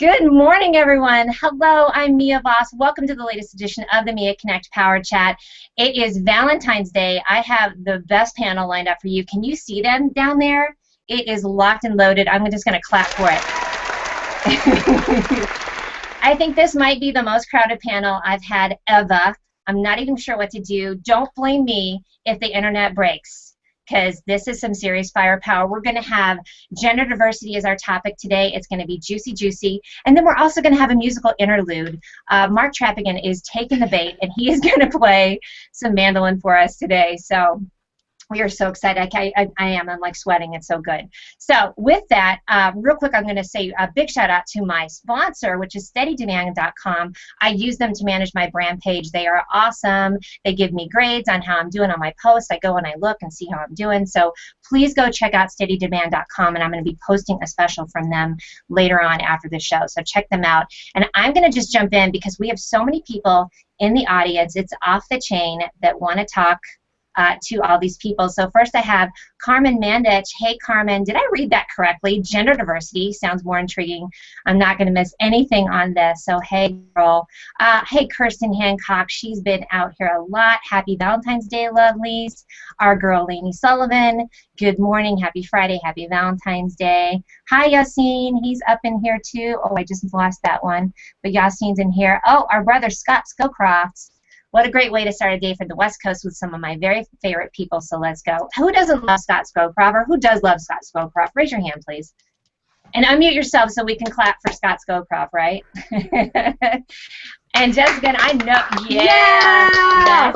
Good morning, everyone. Hello, I'm Mia Voss. Welcome to the latest edition of the Mia Connect Power Chat. It is Valentine's Day. I have the best panel lined up for you. Can you see them down there? It is locked and loaded. I'm just going to clap for it. I think this might be the most crowded panel I've had ever. I'm not even sure what to do. Don't blame me if the internet breaks, because this is some serious firepower. We're going to have gender diversity as our topic today. It's going to be juicy, juicy. And then we're also going to have a musical interlude. Mark Trappigan is taking the bait, and he is going to play some mandolin for us today. So we are so excited. I am. I'm like sweating. It's so good. So with that, real quick, I'm going to say a big shout out to my sponsor, which is steadydemand.com. I use them to manage my brand page. They are awesome. They give me grades on how I'm doing on my posts. I go and I look and see how I'm doing. So please go check out steadydemand.com, and I'm going to be posting a special from them later on after the show. So check them out. And I'm going to just jump in because we have so many people in the audience. It's off the chain that want to talk to all these people. So first I have Carmen Mandich. Hey Carmen, did I read that correctly? Gender diversity sounds more intriguing. I'm not going to miss anything on this. So hey girl. Hey Kirsten Hancock, she's been out here a lot. Happy Valentine's Day, lovelies. Our girl Lainey Sullivan, good morning, happy Friday, happy Valentine's Day. Hi Yassine, he's up in here too. Oh, I just lost that one, but Yassine's in here. Oh, our brother Scott Scowcroft. What a great way to start a day for the West Coast with some of my very favorite people, so let's go. Who doesn't love Scott Scowcroft, or who does love Scott Scowcroft? Raise your hand, please. And unmute yourself so we can clap for Scott Scowcroft, right? And Jessica, I know, yeah!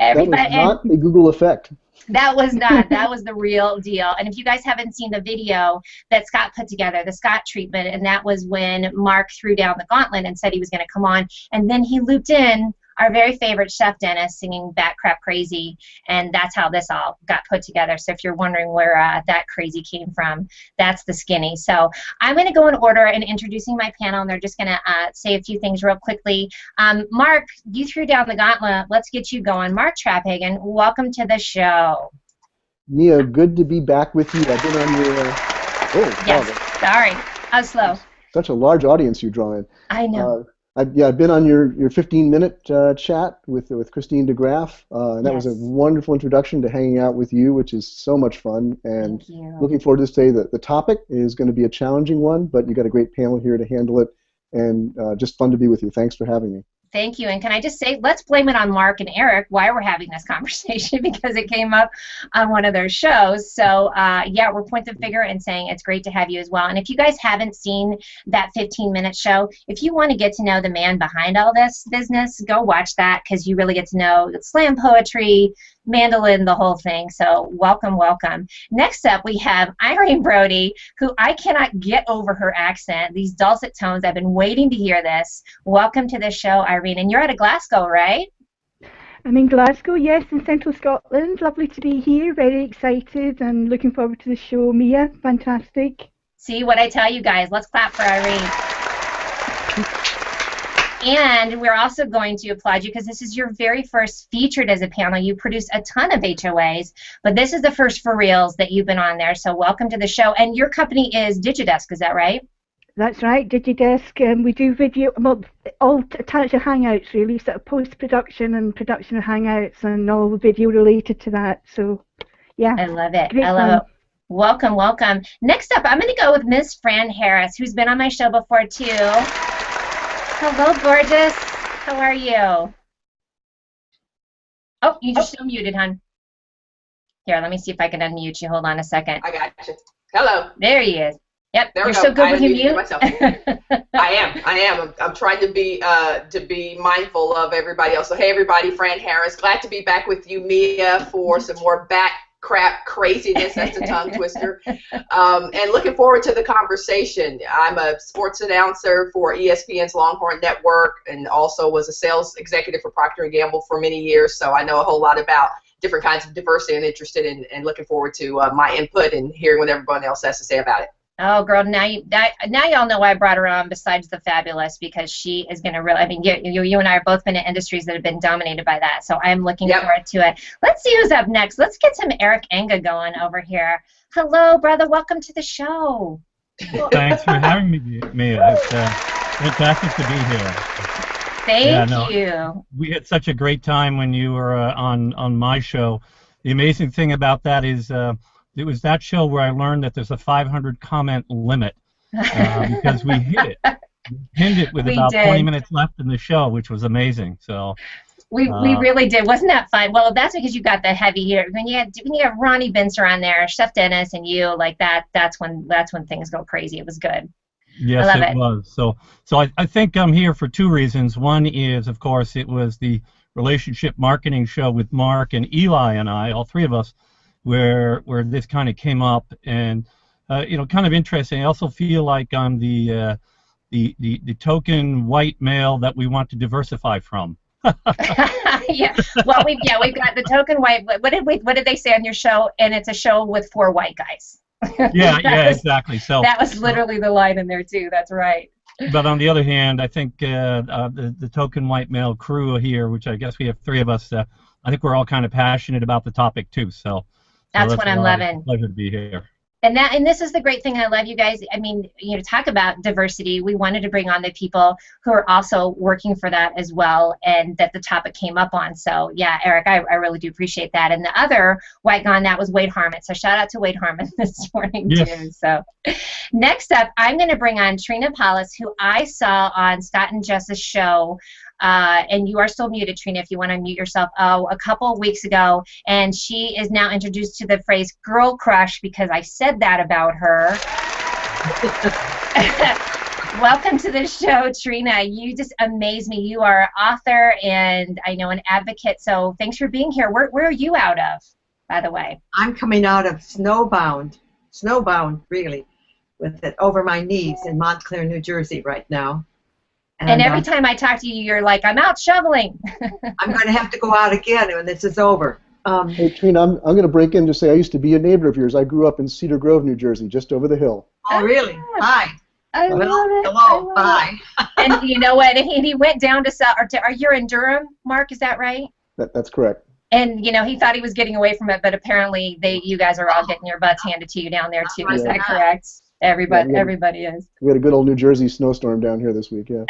Everybody, that was not a Google effect. That was not. That was the real deal. And if you guys haven't seen the video that Scott put together, the Scott treatment, and that was when Mark threw down the gauntlet and said he was going to come on, and then he looped in our very favorite Chef Dennis singing Bat Crap Crazy, and that's how this all got put together. So if you're wondering where that crazy came from, that's the skinny. So I'm going to go in order and introducing my panel, and they're just going to say a few things real quickly. Mark, you threw down the gauntlet. Let's get you going. Mark Trappigan, welcome to the show. Mia, good to be back with you. I've been on your... yes, sorry. I was slow. Such a large audience you draw in. I know. I've been on your 15-minute chat with Christine DeGraff, and that was a wonderful introduction to hanging out with you, which is so much fun. And looking forward to this day. The topic is going to be a challenging one, but you got a great panel here to handle it, and just fun to be with you. Thanks for having me. Thank you. And can I just say, let's blame it on Mark and Eric why we're having this conversation, because it came up on one of their shows. So, yeah, we're pointing the finger and saying it's great to have you as well. And if you guys haven't seen that 15-minute show, if you want to get to know the man behind all this business, go watch that, because you really get to know slam poetry, mandolin, the whole thing. So welcome, welcome. Next up, we have Irene Brody, who I cannot get over her accent, these dulcet tones. I've been waiting to hear this. Welcome to the show, Irene. And you're out of Glasgow, right? I'm in Glasgow, yes, in central Scotland. Lovely to be here. Very excited and looking forward to the show. Mia, fantastic. See what I tell you guys. Let's clap for Irene. And we're also going to applaud you because this is your very first featured as a panel. You produce a ton of HOAs, but this is the first for reals that you've been on there. So welcome to the show. And your company is Digidesk, is that right? That's right, Digidesk. We do video, well, all attached to Hangouts really, sort of post-production and production of Hangouts and all the video related to that. So, yeah. I love it. I love it. Welcome, welcome. Next up, I'm going to go with Ms. Fran Harris, who's been on my show before too. Hello, gorgeous. How are you? Oh, you just still muted, hon. Here, let me see if I can unmute you. Hold on a second. I got you. Hello. There he is. Yep. There You're so good with your mute. Myself. I am. I'm trying to be mindful of everybody else. So hey, everybody, Fran Harris. Glad to be back with you, Mia, for some more bat crap craziness. That's a tongue twister. And looking forward to the conversation. I'm a sports announcer for ESPN's Longhorn Network, and also was a sales executive for Procter & Gamble for many years. So I know a whole lot about different kinds of diversity and interested in, and looking forward to my input and hearing what everyone else has to say about it. Oh, girl, now y'all know why I brought her on. Besides the fabulous, because she is going to really. I mean, you and I have both been in industries that have been dominated by that. So I am looking forward to it. Let's see who's up next. Let's get some Eric Enga going over here. Hello, brother. Welcome to the show. Well, thanks for having me, Mia. It's fantastic to be here. Thank you. We had such a great time when you were on my show. The amazing thing about that is it was that show where I learned that there's a 500 comment limit because we hit it. We pinned it with about 20 minutes left in the show, which was amazing. So we really did. Wasn't that fun? Well, that's because you got the heavy hitter. When you have Ronnie Bincer on there, Chef Dennis, and you like that. That's when things go crazy. It was good. Yes, it was. So I think I'm here for two reasons. One is, of course, it was the relationship marketing show with Mark and Eli and I, all three of us, where this kind of came up, and kind of interesting. I also feel like I'm the token white male that we want to diversify from. Yeah. Well, we've got the token white. What did they say on your show? And it's a show with 4 white guys. Exactly. So that was literally the line in there too. That's right. But on the other hand, I think the token white male crew here, which I guess we have 3 of us, I think we're all kind of passionate about the topic too. So that's what I'm loving. Pleasure to be here. And this is the great thing. I love you guys. I mean, talk about diversity. We wanted to bring on the people who are also working for that as well, and that the topic came up on. So yeah, Eric, I really do appreciate that. And the other white guy on that was Wade Harmon. So shout out to Wade Harmon this morning too. So next up, I'm going to bring on Trina Paulus, who I saw on Scott and Jess's show. And you are still muted, Trina, if you want to mute yourself, a couple of weeks ago, and she is now introduced to the phrase girl crush because I said that about her. Welcome to the show, Trina. You just amaze me. You are an author and I know an advocate, so thanks for being here. Where are you out of, by the way? I'm coming out of snowbound really, with it over my knees in Montclair, New Jersey right now. And every time I talk to you, you're like, I'm out shoveling. I'm going to have to go out again when this is over. Hey, Trina, I'm going to break in to say I used to be a neighbor of yours. I grew up in Cedar Grove, New Jersey, just over the hill. Oh, really? Hi. I love it. Hello. Bye. And you know what? He went down to South. Are you in Durham, Mark? Is that right? That's correct. And he thought he was getting away from it, but apparently you guys are all getting your butts handed to you down there too. Is that correct? Everybody is. We had a good old New Jersey snowstorm down here this week, yeah.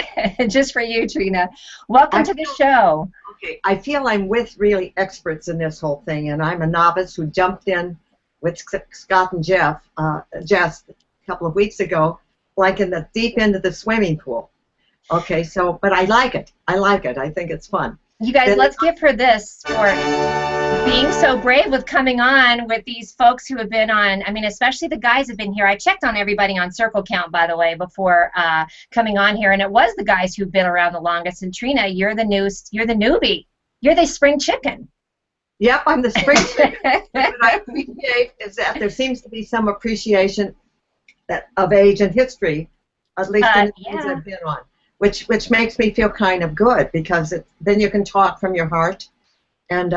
Just for you, Trina. Welcome to the show. Okay, I feel I'm with really experts in this whole thing, and I'm a novice who jumped in with Scott and Jess a couple of weeks ago, like in the deep end of the swimming pool. Okay, but I like it. I think it's fun. You guys, let's give her this for being so brave with coming on with these folks who have been on. I mean, especially the guys have been here. I checked on everybody on Circle Count, by the way, before coming on here, and it was the guys who've been around the longest. And Trina, you're the newbie. You're the spring chicken. Yep, I'm the spring chicken. What I appreciate is that there seems to be some appreciation of age and history, at least in the things I've been on, which makes me feel kind of good because then you can talk from your heart. And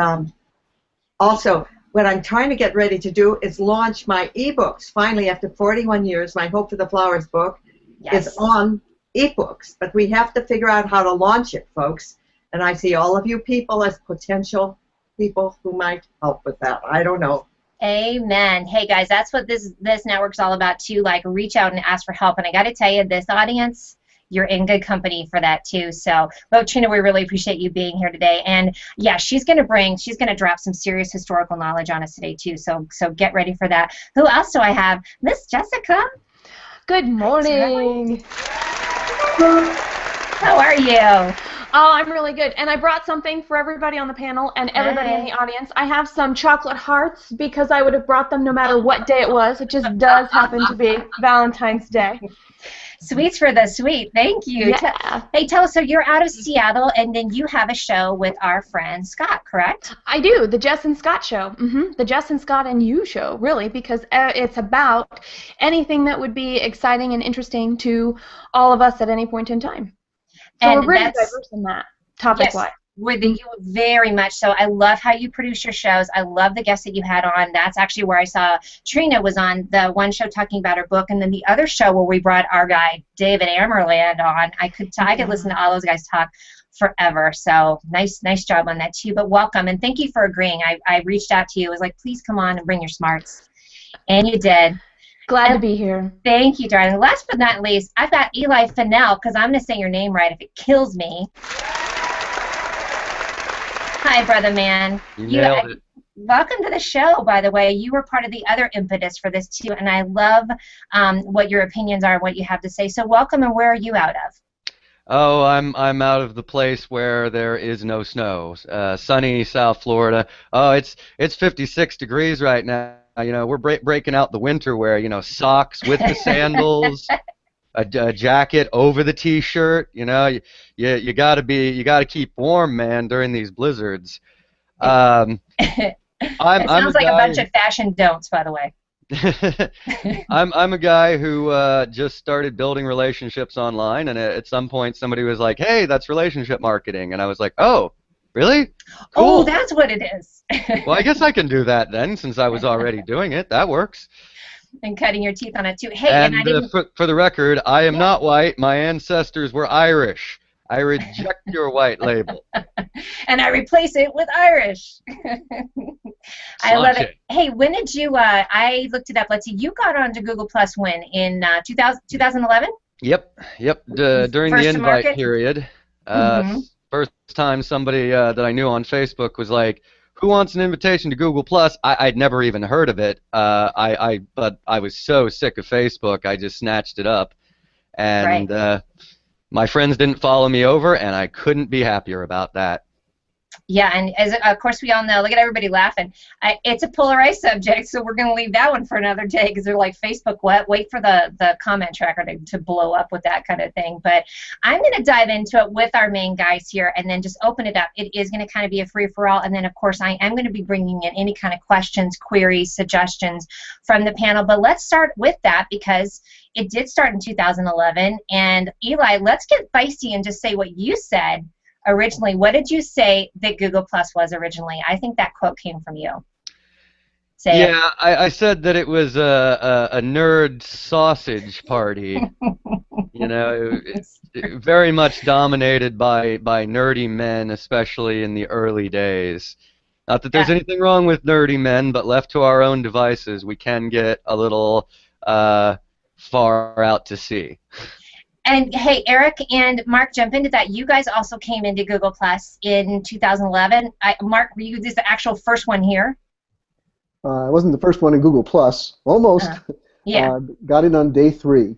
also, what I'm trying to get ready to do is launch my ebooks. Finally, after 41 years, my Hope for the Flowers book is on ebooks. But we have to figure out how to launch it, folks. And I see all of you people as potential people who might help with that. I don't know. Amen. Hey, guys, that's what this network's all about, too. Like, reach out and ask for help. And I got to tell you, this audience, you're in good company for that too. So, well, Trina, we really appreciate you being here today. And yeah, she's gonna drop some serious historical knowledge on us today too. So get ready for that. Who else do I have? Miss Jessica. Good morning. How are you? Oh, I'm really good. And I brought something for everybody on the panel and everybody in the audience. I have some chocolate hearts because I would have brought them no matter what day it was. It just does happen to be Valentine's Day. Sweets for the sweet. Thank you. Yeah. Hey, tell us, so you're out of Seattle, and then you have a show with our friend Scott, correct? I do, the Jess and Scott show. The Jess and Scott and You show, really, because it's about anything that would be exciting and interesting to all of us at any point in time. So we're really diverse in that, topic-wise. with you very much so. I love how you produce your shows. I love the guests that you had on. That's actually where I saw Trina was on the one show talking about her book, and then the other show where we brought our guy David Amerland on. I could listen to all those guys talk forever. So nice job on that too. But welcome, and thank you for agreeing. I reached out to you. I was like, please come on and bring your smarts, and you did. Glad to be here. Thank you, darling. Last but not least, I've got Eli Fennell, because I'm going to say your name right if it kills me. Hi, brother man. You nailed it. Welcome to the show, by the way. You were part of the other impetus for this, too, and I love what your opinions are and what you have to say. So welcome, and where are you out of? Oh, I'm out of the place where there is no snow. Sunny South Florida. Oh, it's 56 degrees right now. You know, we're breaking out the winter wear. You know, socks with the sandals, a jacket over the t-shirt. You know, you gotta keep warm, man, during these blizzards. It sounds like a bunch of fashion don'ts, by the way. I'm a guy who just started building relationships online, and at some point somebody was like, "Hey, that's relationship marketing," and I was like, "Oh, really? Cool. Oh, that's what it is." Well, I guess I can do that then, since I was already doing it. That works. And cutting your teeth on it too. Hey, and I didn't. For the record, I am not white. My ancestors were Irish. I reject your white label. And I replace it with Irish. I love it. Hey, when did you, I looked it up. Let's see, you got onto Google Plus when? In 2011? Yep. During the invite period. First time somebody that I knew on Facebook was like, "Who wants an invitation to Google Plus?" I'd never even heard of it. But I was so sick of Facebook, I just snatched it up. And my friends didn't follow me over, and I couldn't be happier about that. Yeah, and as of course we all know, look at everybody laughing. It's a polarized subject, so we're going to leave that one for another day because they're like, Facebook, what? Wait for the comment tracker to blow up with that kind of thing. But I'm going to dive into it with our main guys here and then just open it up. It is going to kind of be a free-for-all, and then, of course, I am going to be bringing in any kind of questions, queries, suggestions from the panel. But let's start with that because it did start in 2011. And, Eli, let's get feisty and just say what you said originally. What did you say that Google Plus was originally? I think that quote came from you. Say it. I said that it was a nerd sausage party. You know, it's very much dominated by nerdy men, especially in the early days. Not that there's anything wrong with nerdy men, but left to our own devices, we can get a little far out to sea. And hey, Eric and Mark, jump into that. You guys also came into Google Plus in 2011. Mark, were you the actual first one here? I wasn't the first one in Google Plus. Almost. Yeah. Got in on day 3.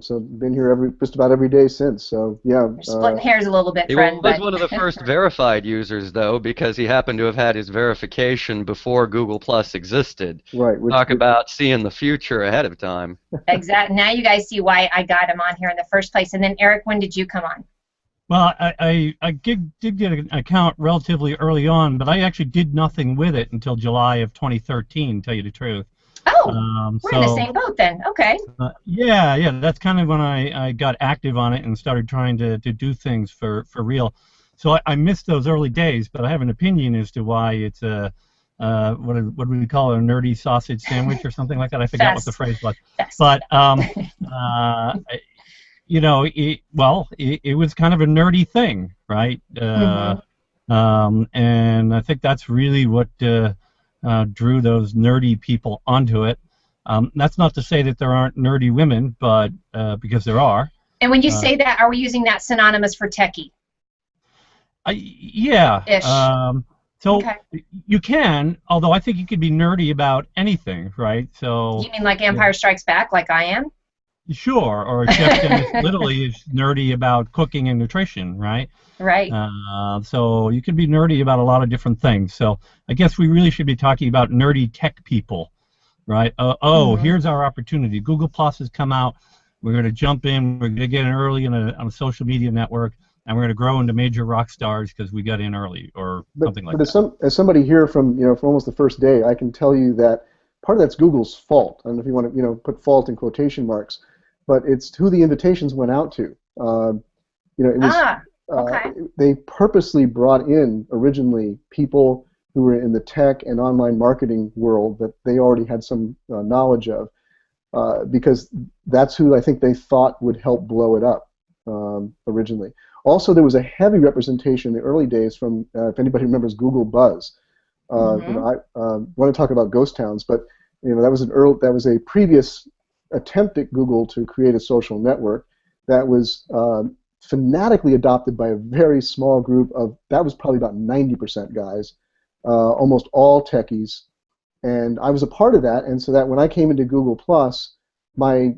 So been here just about every day since. So yeah. We're splitting hairs a little bit, he friend. was one of the first verified users, though, because he happened to have had his verification before Google Plus existed. Right. Talk about seeing the future ahead of time. Exactly. Now you guys see why I got him on here in the first place. And then Eric, when did you come on? Well, I did get an account relatively early on, but I actually did nothing with it until July of 2013, to tell you the truth. Oh, we're in the same boat then. Okay. Yeah, that's kind of when I got active on it and started trying to do things for real. So I missed those early days, but I have an opinion as to why it's a what do we call it, a nerdy sausage sandwich or something like that. I forgot what the phrase was. But you know, it was kind of a nerdy thing, right? And I think that's really what drew those nerdy people onto it. That's not to say that there aren't nerdy women, but because there are. And when you say that, are we using that synonymous for techie? Yeah. Ish. So you can, although I think you could be nerdy about anything, right? So. You mean like Empire Strikes Back, like I am? Sure, or Chef Dennis literally is nerdy about cooking and nutrition, right? Right. So you can be nerdy about a lot of different things. So I guess we really should be talking about nerdy tech people, right? Here's our opportunity. Google Plus has come out. We're going to jump in. We're going to get in early on a social media network, and we're going to grow into major rock stars because we got in early, or something like that. As somebody here from from almost the first day, I can tell you that part of that's Google's fault. I don't know if you want to put fault in quotation marks, but it's who the invitations went out to. It was they purposely brought in originally people who were in the tech and online marketing world that they already had some knowledge of, because that's who I think they thought would help blow it up originally. Also, there was a heavy representation in the early days from, if anybody remembers, Google Buzz. You know, I want to talk about ghost towns, but you know, that was a previous attempt at Google to create a social network that was fanatically adopted by a very small group of, that was probably about 90% guys, almost all techies, and I was a part of that. And so that when I came into Google Plus, my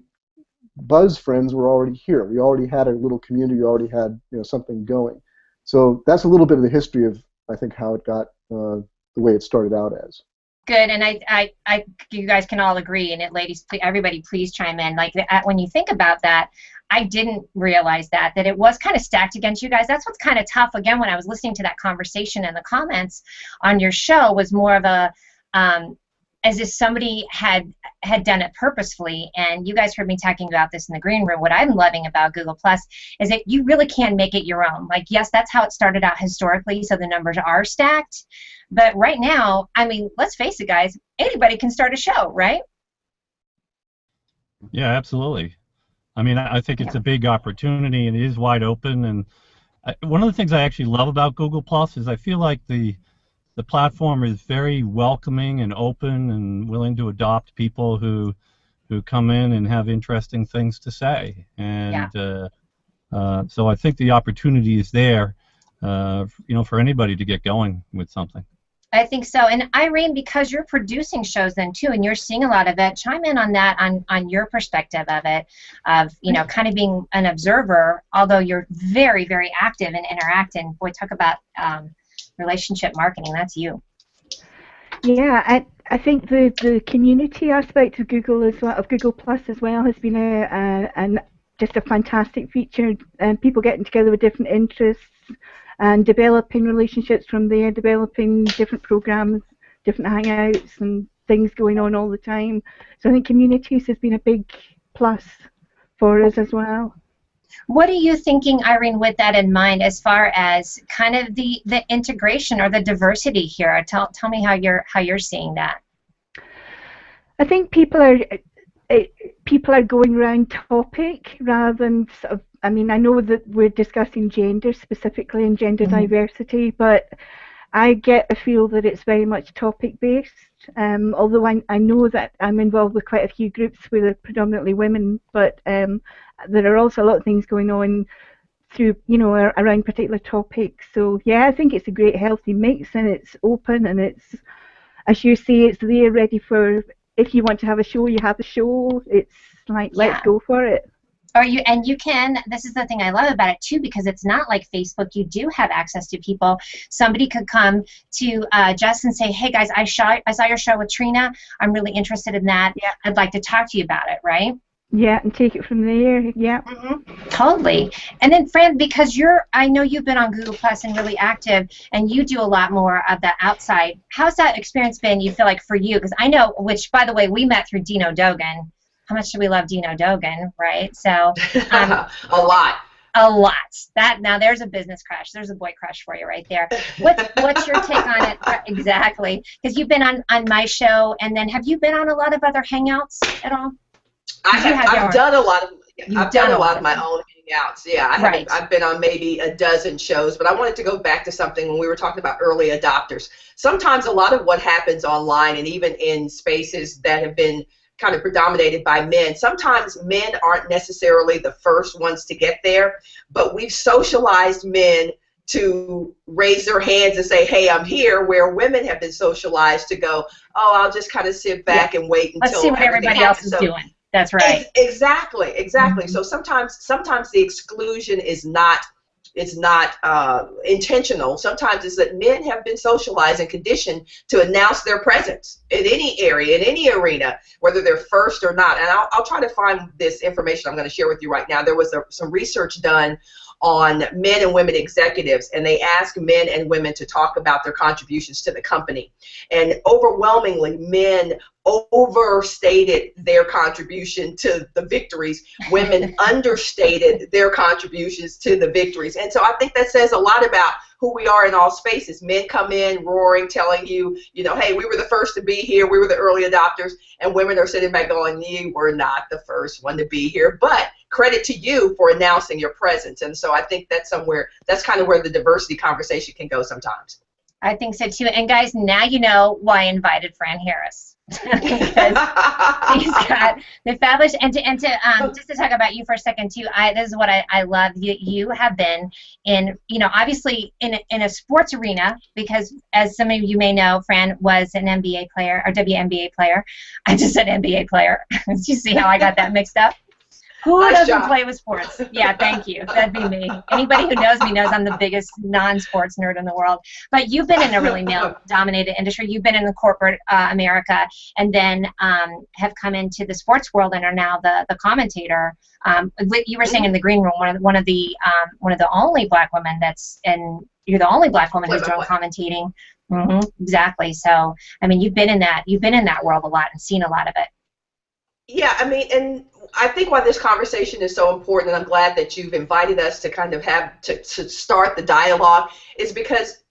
Buzz friends were already here. We already had a little community. We already had, you know, something going. So that's a little bit of the history of, I think, how it got the way it started out as. Good, and I you guys can all agree, and ladies, everybody, please chime in. Like, when you think about that, I didn't realize that it was kind of stacked against you guys. That's what's kind of tough. Again, when I was listening to that conversation in the comments on your show, was more of a as if somebody had done it purposefully. And you guys heard me talking about this in the green room. What I'm loving about Google Plus is that you really can make it your own. Like, yes, that's how it started out historically, so the numbers are stacked. But right now, I mean, let's face it, guys, anybody can start a show, right? Yeah, absolutely. I mean, I think it's a big opportunity, and it is wide open. And one of the things I actually love about Google Plus is I feel like the platform is very welcoming and open and willing to adopt people who come in and have interesting things to say. And so I think the opportunity is there, you know, for anybody to get going with something. I think so. And Irene, because you're producing shows then too, and you're seeing a lot of it, chime in on that, on your perspective of it, of, you know, kind of being an observer, although you're very, very active and interacting. Boy, talk about relationship marketing. That's you. Yeah, I think the community aspect of Google as well, of Google Plus as well, has been just a fantastic feature, and people getting together with different interests and developing relationships from there, developing different programs, different hangouts and things going on all the time. So I think communities has been a big plus for us as well. What are you thinking, Irene, with that in mind, as far as kind of the integration or the diversity here? Tell me how you're seeing that. I think people are going around topic rather than sort of, I mean, I know that we're discussing gender specifically and gender diversity, but I get a feel that it's very much topic based. Although I know that I'm involved with quite a few groups where they're predominantly women, but there are also a lot of things going on through, you know, around particular topics. So yeah, I think it's a great healthy mix, and it's open, and it's, as you say, it's there ready for, if you want to have a show, you have a show. It's like, let's go for it. You can, this is the thing I love about it too, because it's not like Facebook. You do have access to people. Somebody could come to Jess and say, hey guys, I saw your show with Trina. I'm really interested in that. Yeah. I'd like to talk to you about it, right? Yeah, and take it from there. Yeah. Totally. And then, Fran, because I know you've been on Google Plus and really active, and you do a lot more of the outside. How's that experience been, you feel like, for you? Because I know, which, by the way, we met through Dino Dogan. How much do we love Dino Dogan, right? So a lot. A lot. Now there's a business crush. There's a boy crush for you right there. What's your take on it? Exactly. Because you've been on my show, and then have you been on a lot of other hangouts at all? I've done a lot of my own hangouts. Yeah, I've been on maybe a dozen shows, but I wanted to go back to something when we were talking about early adopters. Sometimes a lot of what happens online, and even in spaces that have been kind of predominated by men, sometimes men aren't necessarily the first ones to get there, but we've socialized men to raise their hands and say, hey, I'm here, where women have been socialized to go, oh, I'll just kind of sit back and wait until let's see what everybody else is doing. That's right. Exactly. So sometimes the exclusion is not intentional. Sometimes it's that men have been socialized and conditioned to announce their presence in any area, in any arena, whether they're first or not. And I'll try to find this information I'm going to share with you right now. There was some research done on men and women executives, and they asked men and women to talk about their contributions to the company. And overwhelmingly, men overstated their contribution to the victories. Women understated their contributions to the victories. And so I think that says a lot about who we are in all spaces. Men come in roaring, telling you, you know, hey, we were the first to be here, we were the early adopters, and women are sitting back going, you were not the first one to be here, but credit to you for announcing your presence. And so I think that's kind of where the diversity conversation can go sometimes. I think so too. And guys, now you know why I invited Fran Harris. Because he's got the fabulous, and just to talk about you for a second too, this is what I love. You have been in, you know, obviously in a sports arena, because as some of you may know, Fran was an NBA player or WNBA player. I just said NBA player. You see how I got that mixed up? Who doesn't play with sports? Yeah, thank you. That'd be me. Anybody who knows me knows I'm the biggest non-sports nerd in the world. But you've been in a really male-dominated industry. You've been in the corporate America, and then have come into the sports world and are now the commentator. You were saying in the green room, one of the only black women you're the only black woman who's doing commentating. Exactly. So I mean, you've been in that world a lot and seen a lot of it. Yeah, I mean, and I think why this conversation is so important, and I'm glad that you've invited us to kind of to start the dialogue, is because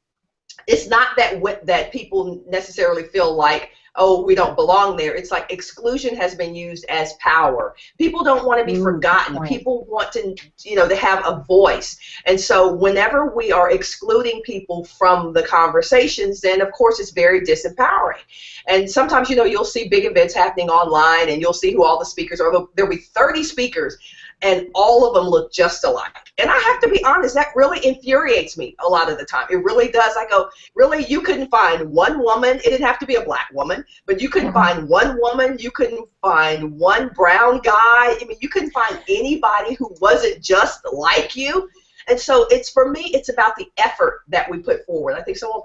it's not that people necessarily feel like, oh, we don't belong there. It's like exclusion has been used as power. People don't want to be forgotten. Right. People want to, you know, to have a voice. And so whenever we are excluding people from the conversations, then of course it's very disempowering. And sometimes, you know, you'll see big events happening online and you'll see who all the speakers are. There'll be 30 speakers and all of them look just alike. And I have to be honest, that really infuriates me a lot of the time. It really does. I go, really, you couldn't find one woman, it didn't have to be a black woman, but you couldn't find one woman, you couldn't find one brown guy, I mean, you couldn't find anybody who wasn't just like you. And so for me, it's about the effort that we put forward. I think someone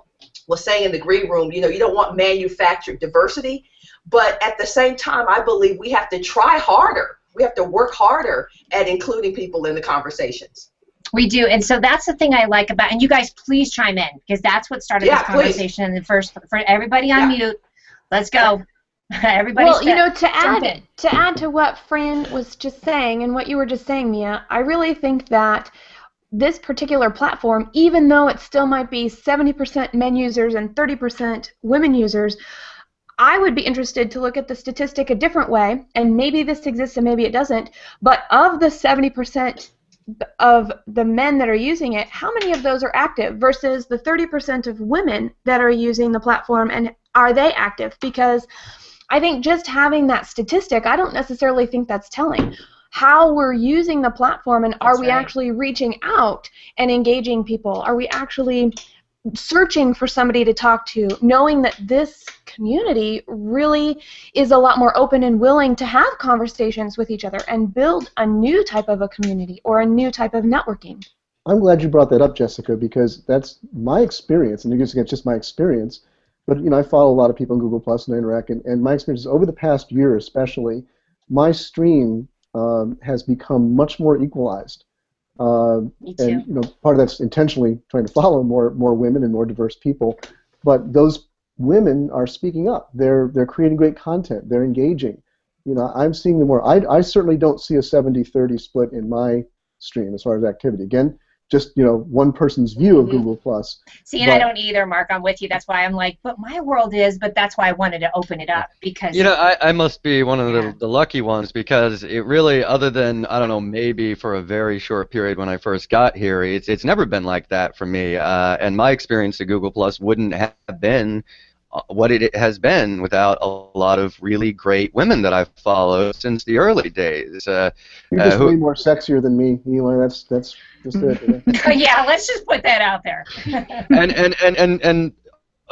was saying in the green room, you know, you don't want manufactured diversity, but at the same time, I believe we have to try harder. We have to work harder at including people in the conversations. We do, and so that's the thing I like about, and you guys please chime in, because that's what started this conversation in the first, for everybody on mute, let's go. Everybody. Well, you know, to add to what Fran was just saying and what you were just saying, Mia, I really think that this particular platform, even though it still might be 70% men users and 30% women users, I would be interested to look at the statistic a different way, and maybe this exists and maybe it doesn't, but of the 70% of the men that are using it, how many of those are active versus the 30% of women that are using the platform, and are they active? Because I think just having that statistic, I don't necessarily think that's telling. How we're using the platform, and are we actually reaching out and engaging people? Are we actually searching for somebody to talk to, knowing that this community really is a lot more open and willing to have conversations with each other and build a new type of a community or a new type of networking? I'm glad you brought that up, Jessica, because that's my experience, and it's just my experience, but you know, I follow a lot of people on Google Plus and I interact, and my experience is over the past year especially, my stream has become much more equalized. And you know, part of that's intentionally trying to follow more women and more diverse people, but those women are speaking up. They're creating great content. They're engaging. You know, I'm seeing them more. I certainly don't see a 70-30 split in my stream as far as activity. Again, just, you know, one person's view of Google Plus. See, and I don't either, Mark. I'm with you. That's why I'm like, but my world is, but that's why I wanted to open it up, because... You know, I must be one of the lucky ones, because it really, other than, I don't know, maybe for a very short period when I first got here, it's never been like that for me. And my experience at Google Plus wouldn't have been what it has been without a lot of really great women that I've followed since the early days. You're just way more sexier than me, Eli. That's just it. Yeah, let's just put that out there. and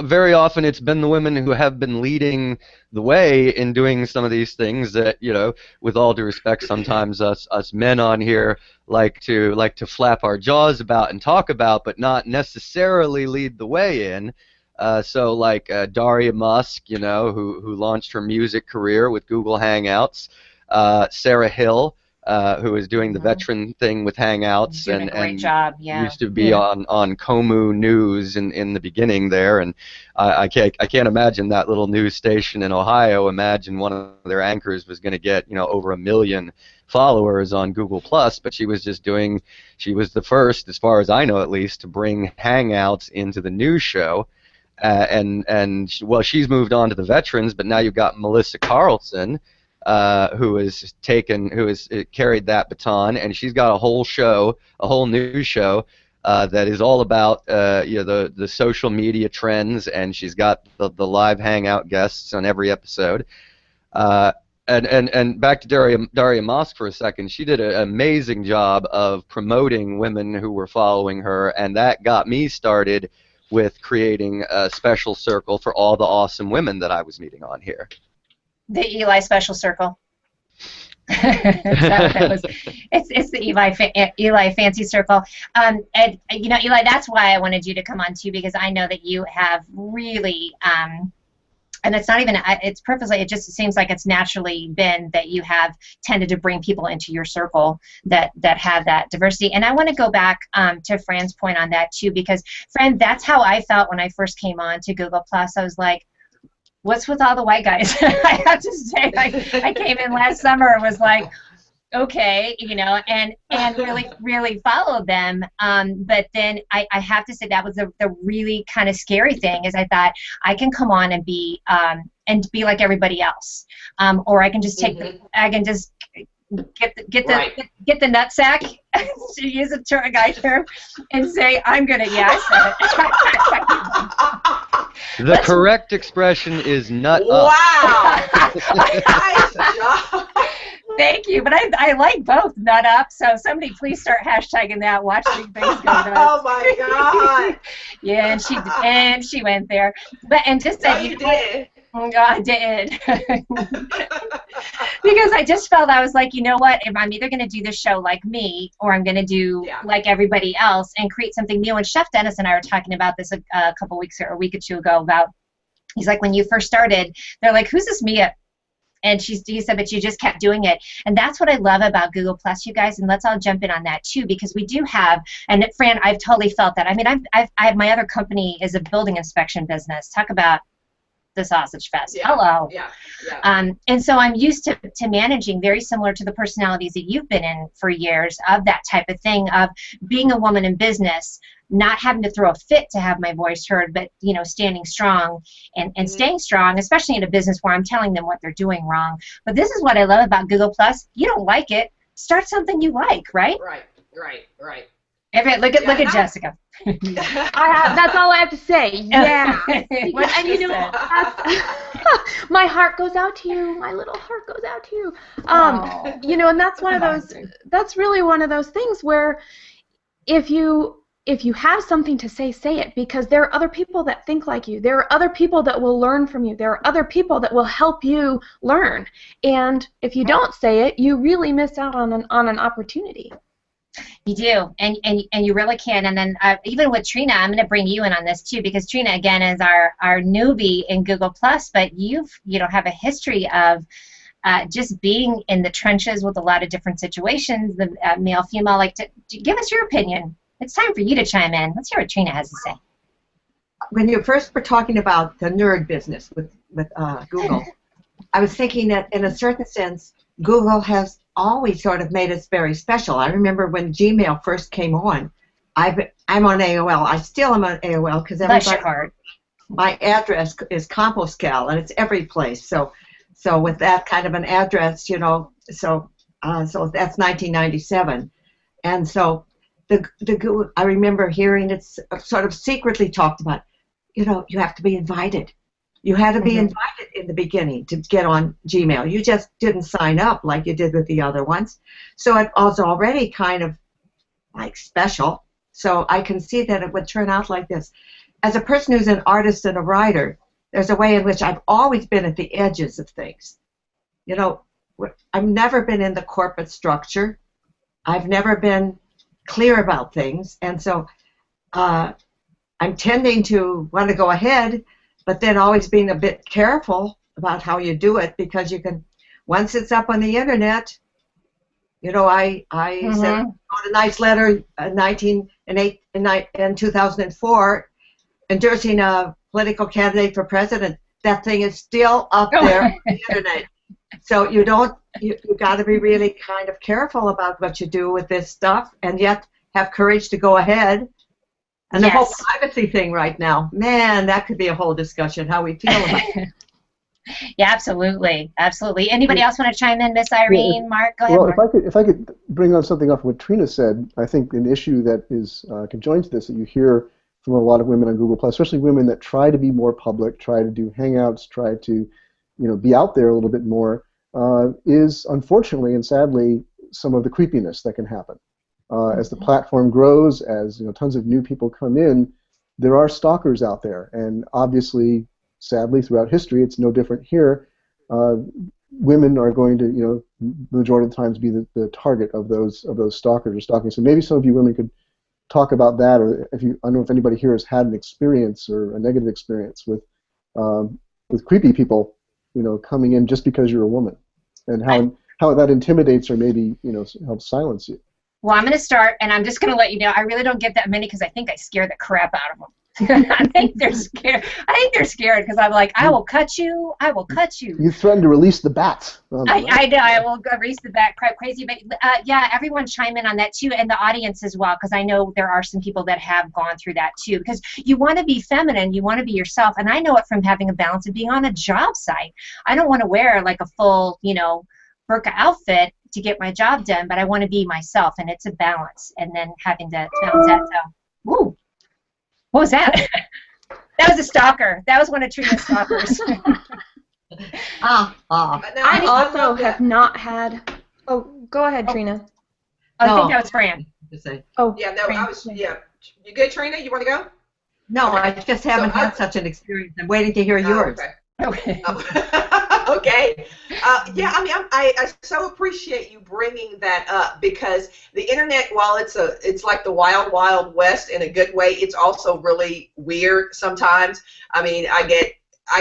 very often it's been the women who have been leading the way in doing some of these things that, you know, with all due respect, sometimes us men on here like to flap our jaws about and talk about, but not necessarily lead the way in. So like Daria Musk, you know, who launched her music career with Google Hangouts, Sarah Hill, who was doing the veteran thing with Hangouts, doing a great job, yeah. Used to be on Komu News in the beginning there, and I can't imagine that little news station in Ohio. Imagine one of their anchors was going to get over 1 million followers on Google Plus, but she was the first, as far as I know at least, to bring Hangouts into the news show. She's moved on to the veterans, but now you've got Melissa Carlson, who has carried that baton, and she's got a whole news show that is all about the social media trends, and she's got the live Hangout guests on every episode. And back to Daria Mosk for a second. She did an amazing job of promoting women who were following her, and that got me started with creating a special circle for all the awesome women that I was meeting on here. The Eli Special Circle. It's the Eli Fancy Circle. And Eli, that's why I wanted you to come on too, because I know that you have really, and it's not even, it's purposely, it just seems like it's naturally been that you have tended to bring people into your circle that have that diversity. And I want to go back to Fran's point on that too, because Fran, that's how I felt when I first came on to Google Plus. I was like, what's with all the white guys? I have to say, I came in last summer and was like, okay, and really followed them. But then I have to say that was the really kind of scary thing, is I thought I can come on and be like everybody else, or I can just take get the nutsack, to use a guy term, and say I'm gonna. Yeah, I said it. The correct expression is nut up. Wow! Nice job. Thank you, but I like both nut up. So somebody please start hashtagging that. Watch these things go nuts. Oh my God! Yeah, and she went there, and just said you did. I did. Because I just felt, I was like, you know what, if I'm either going to do this show like me, or I'm going to do like everybody else and create something new. And Chef Dennis and I were talking about this a couple weeks or a week or two ago about, he's like, when you first started, they're like, who's this Mia? And he said, but you just kept doing it. And that's what I love about Google Plus, you guys, and let's all jump in on that too, because we do have, and Fran, I've totally felt that. I mean, I have my other company is a building inspection business. Talk about the sausage fest. Hello. And so I'm used to managing, very similar to the personalities that you've been in for years, of that type of thing, of being a woman in business, not having to throw a fit to have my voice heard, but standing strong and staying strong, especially in a business where I'm telling them what they're doing wrong. But this is what I love about Google Plus. You don't like it, start something you like, right? Right. Look at Jessica. That's all I have to say. Yeah. And my heart goes out to you. My little heart goes out to you. And that's one of those. That's really one of those things where, if you have something to say it, because there are other people that think like you. There are other people that will learn from you. There are other people that will help you learn. And if you don't say it, you really miss out on an opportunity. You do, and you really can. And then even with Trina, I'm going to bring you in on this too, because Trina again is our newbie in Google Plus, but you have a history of just being in the trenches with a lot of different situations, the male, female. Like, give us your opinion. It's time for you to chime in. Let's hear what Trina has to say. When you first were talking about the nerd business with Google, I was thinking that in a certain sense, Google has always sort of made us very special. I remember when Gmail first came on. I'm on AOL. I still am on AOL because my address is Compostcal, and it's every place. So with that kind of an address, so that's 1997, and so the Google, I remember hearing it sort of secretly talked about. You have to be invited. You had to be invited in the beginning to get on Gmail. You just didn't sign up like you did with the other ones. So it was already kind of like special. So I can see that it would turn out like this. As a person who's an artist and a writer, there's a way in which I've always been at the edges of things. I've never been in the corporate structure. I've never been clear about things. And so I'm tending to want to go ahead, but then always being a bit careful about how you do it, because you can, once it's up on the internet, I wrote a nice letter in 2004 endorsing a political candidate for president. That thing is still up there on the internet. So you got to be really kind of careful about what you do with this stuff, and yet have courage to go ahead. And the whole privacy thing right now, man, that could be a whole discussion, how we feel about it. Yeah, absolutely. Absolutely. Anybody else want to chime in? Miss Irene, Mark, go ahead. Well, Mark. if I could bring on something off what Trina said, I think an issue that is conjoined to this that you hear from a lot of women on Google+, especially women that try to be more public, try to do hangouts, try to be out there a little bit more, is unfortunately and sadly some of the creepiness that can happen. As the platform grows, as tons of new people come in, there are stalkers out there, and obviously, sadly, throughout history, it's no different here. Women are going to, the majority of the times, be the target of those stalkers or stalking. So maybe some of you women could talk about that, or I don't know if anybody here has had an experience or a negative experience with creepy people, coming in just because you're a woman, and how that intimidates or maybe helps silence you. Well, I'm going to start, and I'm just going to let you know, I really don't get that many because I think I scare the crap out of them. I think they're scared. Because I'm like, I will cut you. I will cut you. You threatened to release the bats. I know. I will release the bat crap crazy. But yeah, everyone chime in on that too, and the audience as well, because I know there are some people that have gone through that too. Because you want to be feminine, you want to be yourself, and I know it from having a balance of being on a job site. I don't want to wear like a full, burqa outfit to get my job done, but I want to be myself, and it's a balance. And then having to balance that. So, woo. What was that? That was a stalker. That was one of Trina's stalkers. I also have not had. Oh, go ahead, Trina. I think that was Fran. Oh, yeah, no, Fran. You good, Trina? You want to go? No, I just haven't had such an experience. I'm waiting to hear yours. Okay. Okay. Yeah, I mean, I so appreciate you bringing that up, because the internet, while it's like the wild, wild west in a good way, it's also really weird sometimes. I mean, I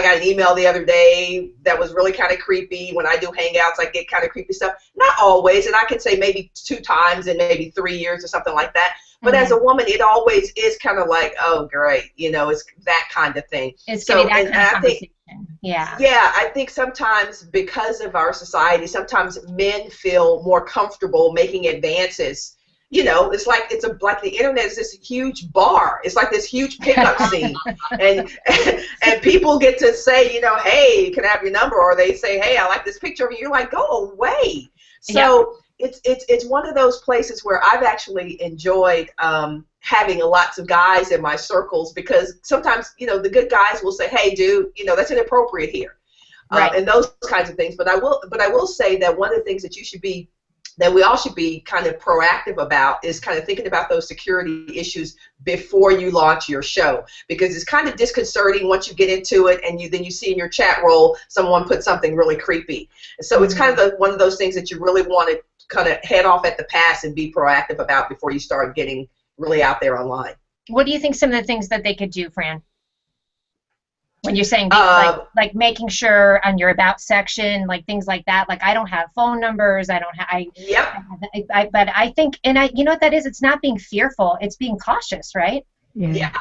got an email the other day that was really kind of creepy. When I do hangouts, I get kind of creepy stuff. Not always, and I can say maybe 2 times in maybe 3 years or something like that. But as a woman, it always is kind of like, oh, great, it's that kind of thing. It's so, that kind of conversation. Yeah, I think sometimes because of our society, sometimes men feel more comfortable making advances. It's like like the internet is this huge bar. It's like this huge pickup scene, and people get to say, hey, can I have your number? Or they say, hey, I like this picture of you. You're like, go away. So it's one of those places where I've actually enjoyed having lots of guys in my circles, because sometimes the good guys will say, hey, dude, that's inappropriate here, and those kinds of things. But I will say that one of the things that we all should be kind of proactive about is kind of thinking about those security issues before you launch your show, because it's kind of disconcerting once you get into it and then you see in your chat roll someone put something really creepy. So it's kind of one of those things that you really want to kind of head off at the pass and be proactive about before you start getting really out there online. What do you think some of the things that they could do, Fran? When you're saying like making sure on your about section, like things like that, like I don't have phone numbers, but I think, and you know what that is? It's not being fearful, it's being cautious, right? Yeah,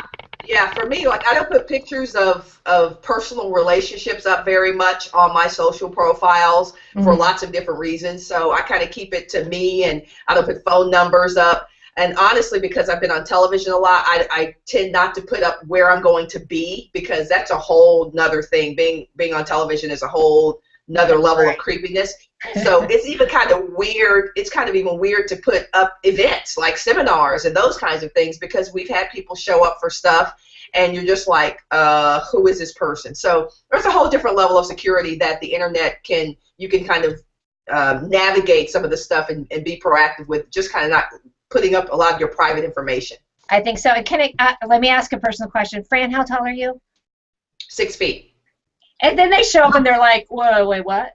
for me, like I don't put pictures of personal relationships up very much on my social profiles for lots of different reasons. So I kind of keep it to me, and I don't put phone numbers up. And honestly, because I've been on television a lot, I tend not to put up where I'm going to be, because that's a whole nother thing. Being on television is a whole nother level of creepiness. So it's even kind of weird. It's kind of even weird to put up events like seminars and those kinds of things, because we've had people show up for stuff and you're just like, who is this person? So there's a whole different level of security that the internet you can kind of navigate some of the stuff and be proactive with, just kind of not putting up a lot of your private information. I think so. Let me ask a personal question. Fran, how tall are you? 6 feet. And then they show up and they're like, whoa, wait, what?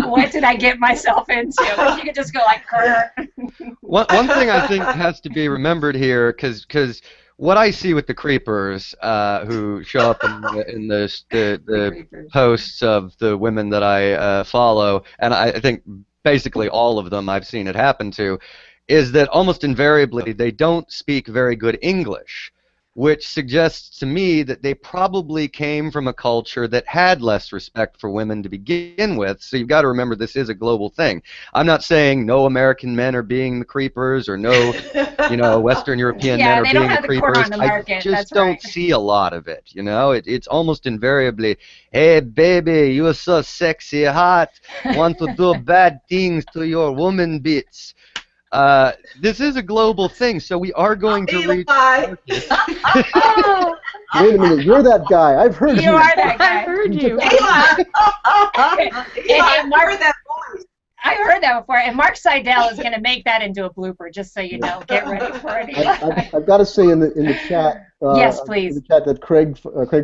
What did I get myself into? You could just go like, One thing I think has to be remembered here, because what I see with the creepers who show up in the posts of the women that I follow, and I think basically all of them I've seen it happen to, is that almost invariably they don't speak very good English, which suggests to me that they probably came from a culture that had less respect for women to begin with. So you've got to remember this is a global thing. I'm not saying no American men are being the creepers or no, Western European men are being the creepers. I just don't see a lot of it. It's almost invariably, hey baby, you're so sexy, hot, want to do bad things to your woman bits. This is a global thing, so we are going to reach. Oh. Wait a minute, you're that guy. I've heard you. You are that guy. I've heard you. And Mark, I heard that before, and Mark Seidel is going to make that into a blooper, just so you know. Get ready for it. I've got to say in the chat. Yes, please. In the chat that Craig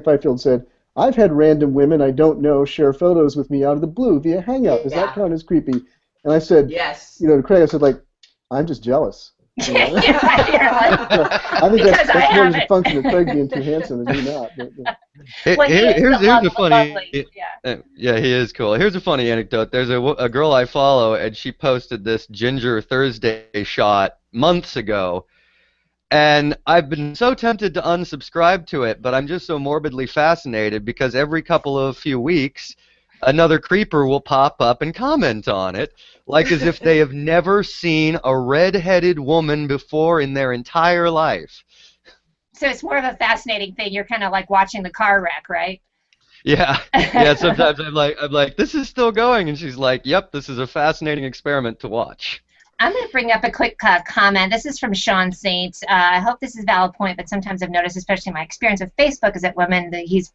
Fifield said, I've had random women I don't know share photos with me out of the blue via Hangout. Does that count as creepy? And I said, yes. To Craig, I said, I'm just jealous. I think that's more as a function of Craig being too handsome and me not. Here's a funny. Yeah, he is cool. Here's a funny anecdote. There's a girl I follow, and she posted this Ginger Thursday shot months ago, and I've been so tempted to unsubscribe to it, but I'm just so morbidly fascinated because every few weeks, another creeper will pop up and comment on it, like as if they have never seen a red-headed woman before in their entire life. So it's more of a fascinating thing. You're kind of like watching the car wreck, right? Yeah. Sometimes I'm like, this is still going, and she's like, yep, this is a fascinating experiment to watch. I'm going to bring up a quick comment. This is from Sean Saint. I hope this is a valid point, but sometimes I've noticed, especially in my experience with Facebook, is that women, he's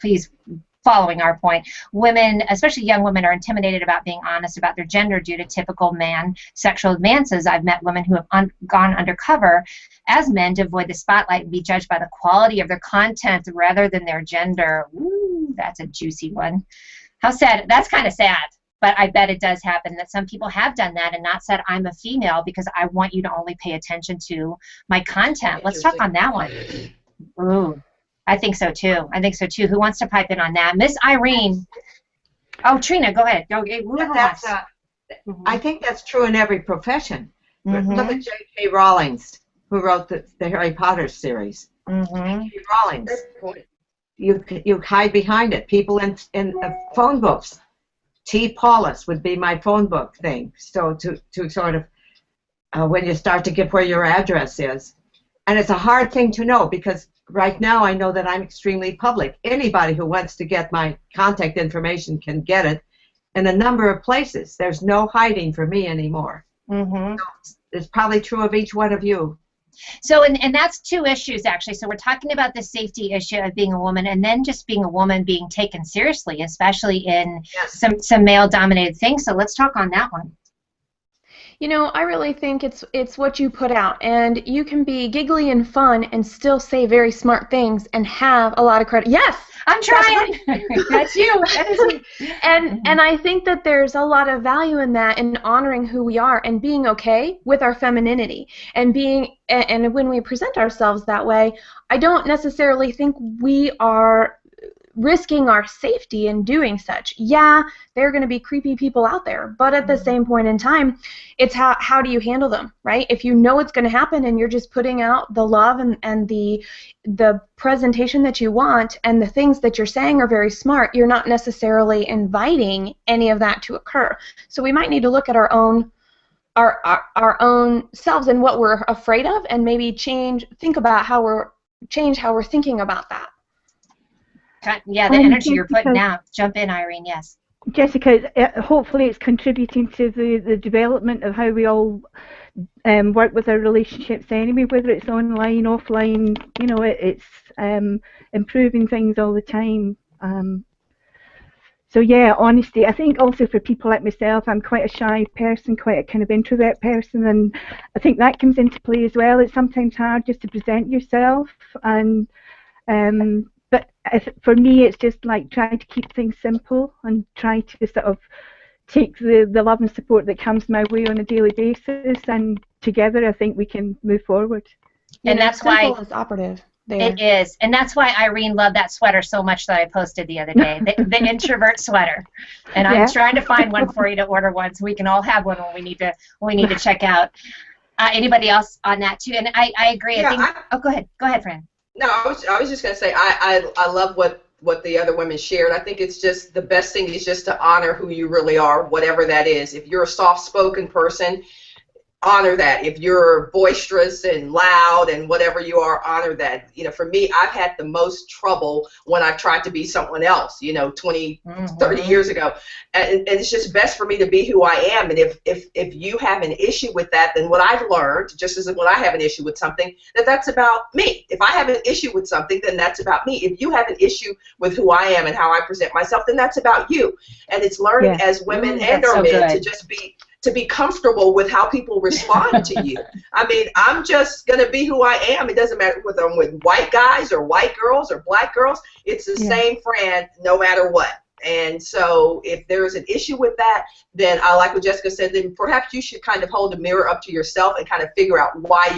following our point, women, especially young women, are intimidated about being honest about their gender due to typical sexual advances. I've met women who have gone undercover as men to avoid the spotlight and be judged by the quality of their content rather than their gender. Ooh, that's a juicy one. How sad. That's kind of sad. But I bet it does happen that some people have done that and not said, I'm a female because I want you to only pay attention to my content. Let's talk on that one. Ooh, I think so too. Who wants to pipe in on that? Miss Irene. Oh, Trina, go ahead. I think that's true in every profession. Mm-hmm. Look at J.K. Rowling, who wrote the Harry Potter series. Mm-hmm. J.K. Rowling. You hide behind it. People in phone books. T. Paulus would be my phone book thing. So to sort of when you start to get where your address is, and it's a hard thing to know because right now I know that I'm extremely public. Anybody who wants to get my contact information can get it in a number of places. There's no hiding for me anymore. Mm-hmm. So it's probably true of each one of you. So, and that's two issues, actually. So we're talking about the safety issue of being a woman and then just being a woman being taken seriously, especially in some male-dominated things. So let's talk on that one. I really think it's what you put out, and you can be giggly and fun and still say very smart things and have a lot of credit. Yes, I'm trying. That's you. That is me. And I think that there's a lot of value in that, in honoring who we are and being okay with our femininity and and when we present ourselves that way, I don't necessarily think we are risking our safety in doing such. Yeah, there are going to be creepy people out there, but at the same point in time, it's how do you handle them, right? If you know it's going to happen and you're just putting out the love and the presentation that you want and the things that you're saying are very smart, you're not necessarily inviting any of that to occur. So we might need to look at our own selves and what we're afraid of, and maybe think about how we're thinking about that. Yeah, the energy you're putting out. Jump in, Irene, yes. Jessica, hopefully it's contributing to the development of how we all work with our relationships anyway, whether it's online, offline, it's improving things all the time. So yeah, honesty. I think also for people like myself, I'm quite a shy person, quite a kind of introvert person, and I think that comes into play as well. It's sometimes hard just to present yourself, and but for me, it's just like trying to keep things simple and try to sort of take the love and support that comes my way on a daily basis, and together I think we can move forward. And that's why simple is operative. there. It is, and that's why Irene loved that sweater so much that I posted the other day, the introvert sweater. And I'm trying to find one for you to order one, so we can all have one when we need to check out. Anybody else on that too? And I agree. Yeah, go ahead, Fran. No, I was just going to say I love what the other women shared. I think it's just the best thing is just to honor who you really are, whatever that is. If you're a soft-spoken person, honor that. If you're boisterous and loud and whatever you are, honor that. You know, for me, I've had the most trouble when I've tried to be someone else, 20, 30 years ago. And it's just best for me to be who I am. And if you have an issue with that, then what I've learned, just as when I have an issue with something, that's about me. If I have an issue with something, then that's about me. If you have an issue with who I am and how I present myself, then that's about you. And it's learning as women and or men to just be comfortable with how people respond to you. I mean, I'm just going to be who I am. It doesn't matter whether I'm with white guys or white girls or black girls. It's the same Fran no matter what. And so if there is an issue with that, then I like what Jessica said, then perhaps you should kind of hold a mirror up to yourself and kind of figure out why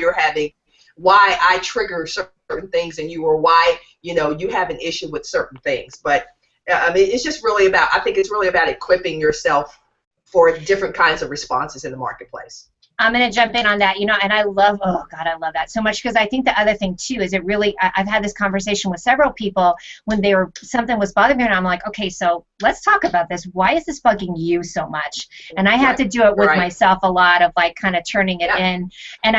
I trigger certain things in you, or why, you have an issue with certain things. But I mean, it's just really I think it's really about equipping yourself for different kinds of responses in the marketplace. I'm going to jump in on that, and I love that so much, because I think the other thing too is I've had this conversation with several people when something was bothering me, and I'm like, okay, so let's talk about this. Why is this bugging you so much? And I had to do it with myself a lot of like kind of turning it in. And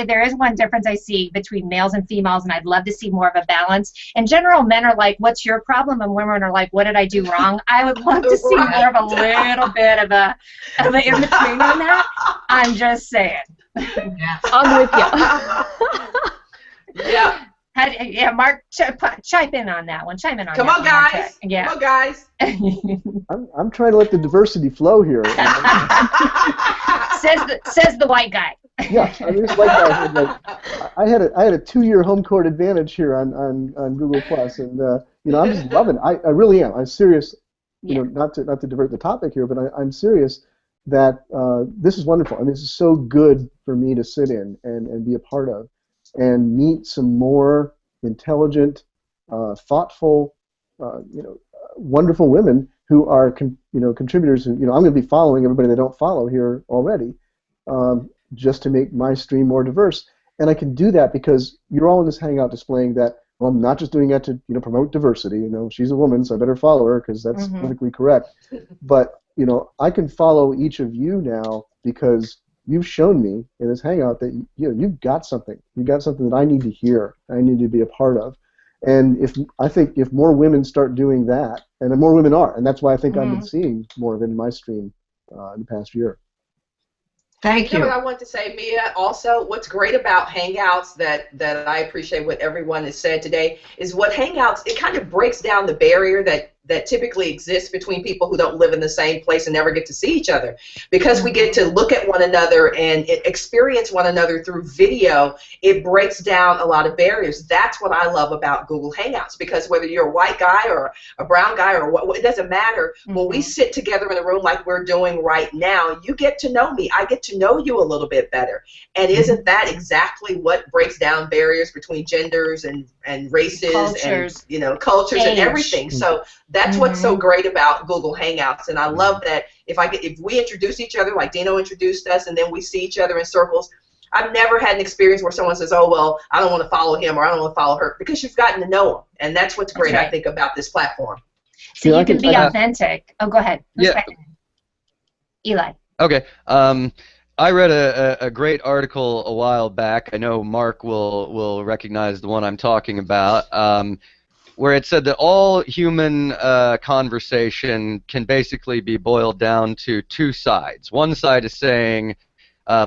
there is one difference I see between males and females, and I'd love to see more of a balance. In general, men are like, what's your problem? And women are like, what did I do wrong? I would love to see more of a little bit of an in-between on that. I'm just saying. I'm with you. Yeah. Mark, chime in on that one. Chime in on Come that on, one. guys. Yeah. Come on, guys. I'm trying to let the diversity flow here. says the white guy. Yeah, I mean, this white guy I had a 2-year home court advantage here on Google Plus, and I'm just loving it. I really am. I'm serious. Not to divert the topic here, but I'm serious that this is wonderful. I mean, this is so good for me to sit in and be a part of, and meet some more intelligent, thoughtful, wonderful women who are contributors. And I'm going to be following everybody that don't follow here already, just to make my stream more diverse. And I can do that because you're all in this Hangout displaying that. Well, I'm not just doing that to promote diversity. She's a woman, so I better follow her because that's politically correct. But I can follow each of you now because you've shown me in this Hangout that you've got something. You've got something that I need to hear. I need to be a part of. And I think if more women start doing that, and then more women are, and that's why I think I've been seeing more of it in my stream in the past year. Thank you. You know what I want to say, Mia, also, what's great about Hangouts that I appreciate what everyone has said today is what Hangouts, it kind of breaks down the barrier that typically exists between people who don't live in the same place and never get to see each other. Because we get to look at one another and experience one another through video, it breaks down a lot of barriers. That's what I love about Google Hangouts, because whether you're a white guy or a brown guy or what, it doesn't matter. When we sit together in a room like we're doing right now, you get to know me. I get to know you a little bit better. And isn't that exactly what breaks down barriers between genders and races, cultures, and cultures and everything? So that's what's so great about Google Hangouts, and I love that if we introduce each other like Dino introduced us, and then we see each other in circles. I've never had an experience where someone says, "Oh well, I don't want to follow him" or "I don't want to follow her," because you've gotten to know them, and that's what's great, I think, about this platform. So you can be authentic. Oh, go ahead. Eli. Okay. I read a great article a while back. I know Mark will recognize the one I'm talking about. Where it said that all human conversation can basically be boiled down to two sides. One side is saying,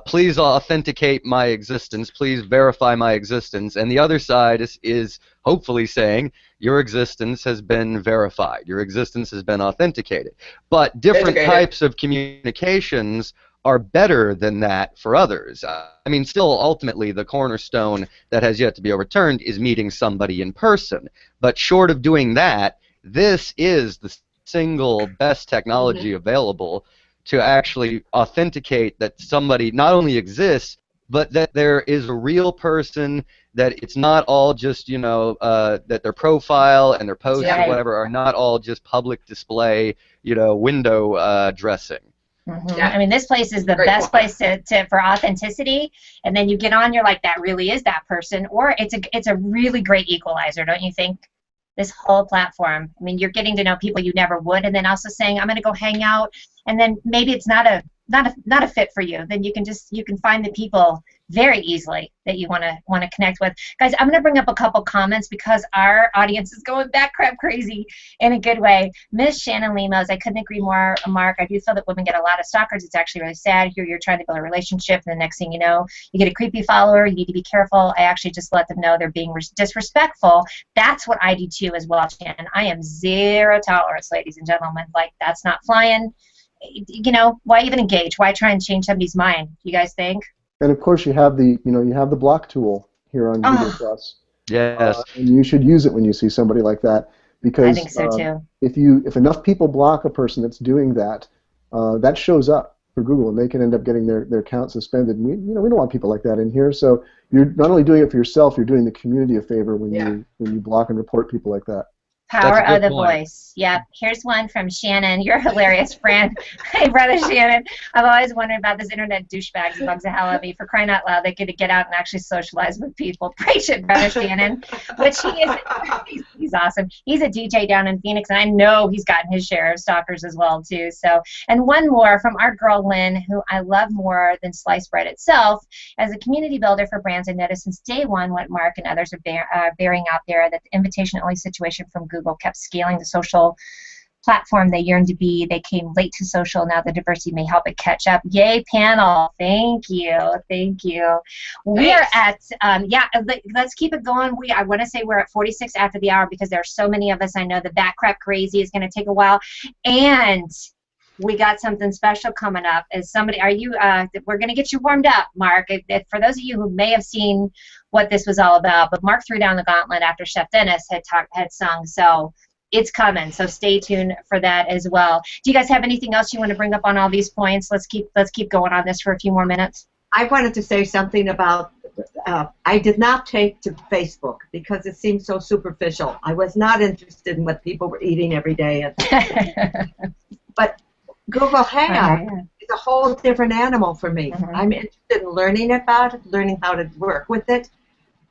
please authenticate my existence, please verify my existence, and the other side is hopefully saying, your existence has been verified, your existence has been authenticated. But different types of communications are better than that for others. I mean, still, ultimately, the cornerstone that has yet to be overturned is meeting somebody in person. But short of doing that, this is the single best technology available to actually authenticate that somebody not only exists, but that there is a real person, that it's not all just, that their profile and their posts or whatever are not all just public display, window dressing. Mm-hmm. Yeah. I mean, this place is the best place for authenticity, and then you get on, you're like, that really is that person, or it's a really great equalizer, don't you think? This whole platform. I mean, you're getting to know people you never would, and then also saying, I'm going to go hang out, and then maybe it's not a fit for you. Then you can find the people very easily that you want to connect with. Guys, I'm going to bring up a couple comments because our audience is going back crap crazy in a good way. Miss Shannon Lemos, I couldn't agree more, Mark. I do feel that women get a lot of stalkers. It's actually really sad. Here you're trying to build a relationship, and the next thing you know, you get a creepy follower. You need to be careful. I actually just let them know they're being disrespectful. That's what I do too as well, Shannon. I am zero tolerance, ladies and gentlemen. Like, that's not flying. Why even engage? Why try and change somebody's mind? You guys think? And of course, you have the block tool here on Google Plus. Yes. And you should use it when you see somebody like that, because I think so too. If enough people block a person that's doing that, that shows up for Google, and they can end up getting their account suspended. And we don't want people like that in here. So you're not only doing it for yourself, you're doing the community a favor when you block and report people like that. Power of the voice. Yep. Here's one from Shannon. You're a hilarious friend. Hey, brother Shannon. I've always wondered about this internet douchebags. It bugs the hell out of me. For crying out loud, they get to get out and actually socialize with people. Preach it, brother Shannon. Which he is. He's awesome. He's a DJ down in Phoenix, and I know he's gotten his share of stalkers as well too. So, and one more from our girl Lynn, who I love more than sliced bread itself. As a community builder for brands, I noticed since day one what Mark and others are bearing out there, that the invitation-only situation from Google kept scaling the social platform they yearned to be. They came late to social. Now the diversity may help it catch up. Yay, panel. Thank you. Thank you. We are at, let's keep it going. I want to say we're at 46 after the hour because there are so many of us. I know the back crap crazy is going to take a while. And we got something special coming up. We're going to get you warmed up, Mark. For those of you who may have seen what this was all about, but Mark threw down the gauntlet after Chef Dennis had sung, so it's coming. So stay tuned for that as well. Do you guys have anything else you want to bring up on all these points? Let's keep going on this for a few more minutes. I wanted to say something about, I did not take to Facebook because it seemed so superficial. I was not interested in what people were eating every day. But Google Hangout is a whole different animal for me. I'm interested in learning about it, learning how to work with it.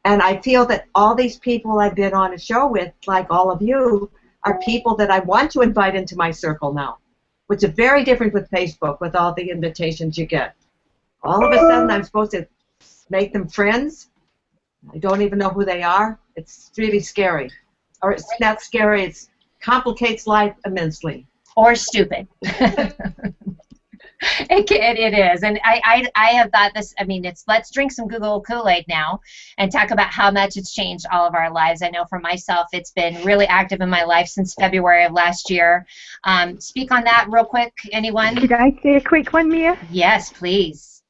And I feel that all these people I've been on a show with, like all of you, are people that I want to invite into my circle now, which is very different with Facebook, with all the invitations you get. All of a sudden, I'm supposed to make them friends. I don't even know who they are. It's really scary. Or it's not scary, it complicates life immensely. Or stupid. It is, and I have thought this. I mean, let's drink some Google Kool-Aid now and talk about how much it's changed all of our lives. I know for myself, it's been really active in my life since February of last year. Speak on that real quick, anyone? Could I say a quick one, Mia? Yes, please.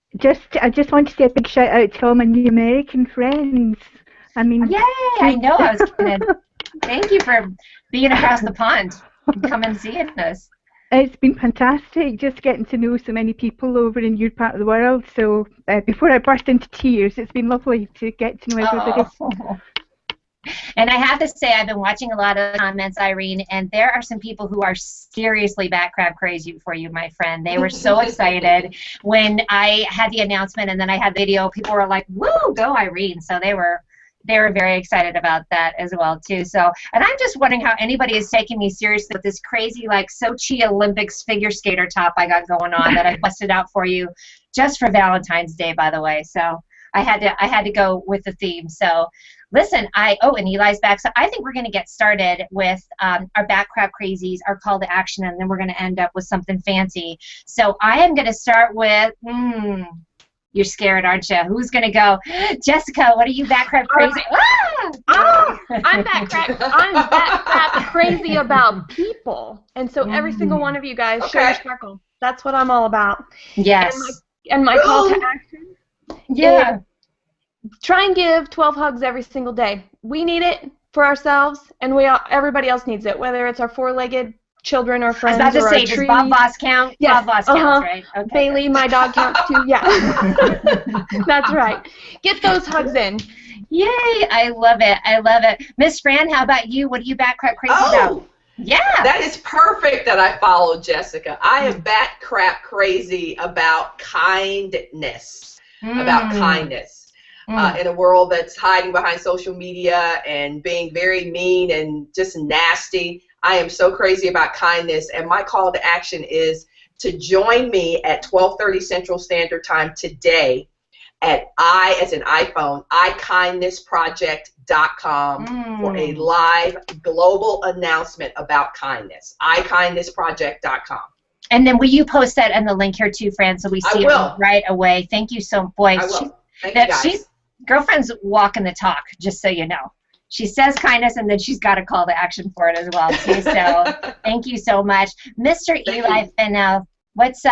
I just want to say a big shout out to all my new American friends. I mean, yay! I know. I was gonna thank you for being across the pond and coming and seeing us. It's been fantastic just getting to know so many people over in your part of the world. So before I burst into tears, it's been lovely to get to know everybody. Oh. And I have to say, I've been watching a lot of comments, Irene, and there are some people who are seriously back crab crazy for you, my friend. They were so excited when I had the announcement and then I had the video. People were like, woo, go Irene. So they were very excited about that as well too. So, and I'm just wondering how anybody is taking me seriously with this crazy like Sochi Olympics figure skater top I got going on that I busted out for you just for Valentine's Day, by the way. So I had to go with the theme. So listen, and Eli's back. So I think we're going to get started with our back crab crazies, our call to action, and then we're going to end up with something fancy. So I am going to start with you're scared, aren't you? Who's going to go? Jessica, what are you back crab crazy? I'm back crab crazy about people. And so every single one of you guys share your circle. That's what I'm all about. Yes. And my call to action is try and give 12 hugs every single day. We need it for ourselves, and everybody else needs it, whether it's our four-legged children or friends. I was about to say, does Bob Voss count? Yes. Bob Voss counts, right? Okay. Bailey, my dog, counts too. Yeah. That's right. Get those hugs in. Yay! I love it. I love it. Miss Fran, how about you? What are you bat crap crazy about? Yeah. That is perfect that I followed Jessica. I am bat crap crazy about kindness. About kindness. In a world that's hiding behind social media and being very mean and just nasty, I am so crazy about kindness, and my call to action is to join me at 12:30 Central Standard Time today at I as an iPhone, ikindnessproject.com for a live global announcement about kindness. ikindnessproject.com. And then will you post that in the link here too, Fran, so we see it right away? Thank you so much. I will. Thank you, guys. Girlfriend's walking the talk, just so you know. She says kindness, and then she's got a call to action for it as well, too. So thank you so much. Mr. Eli Fennell, what's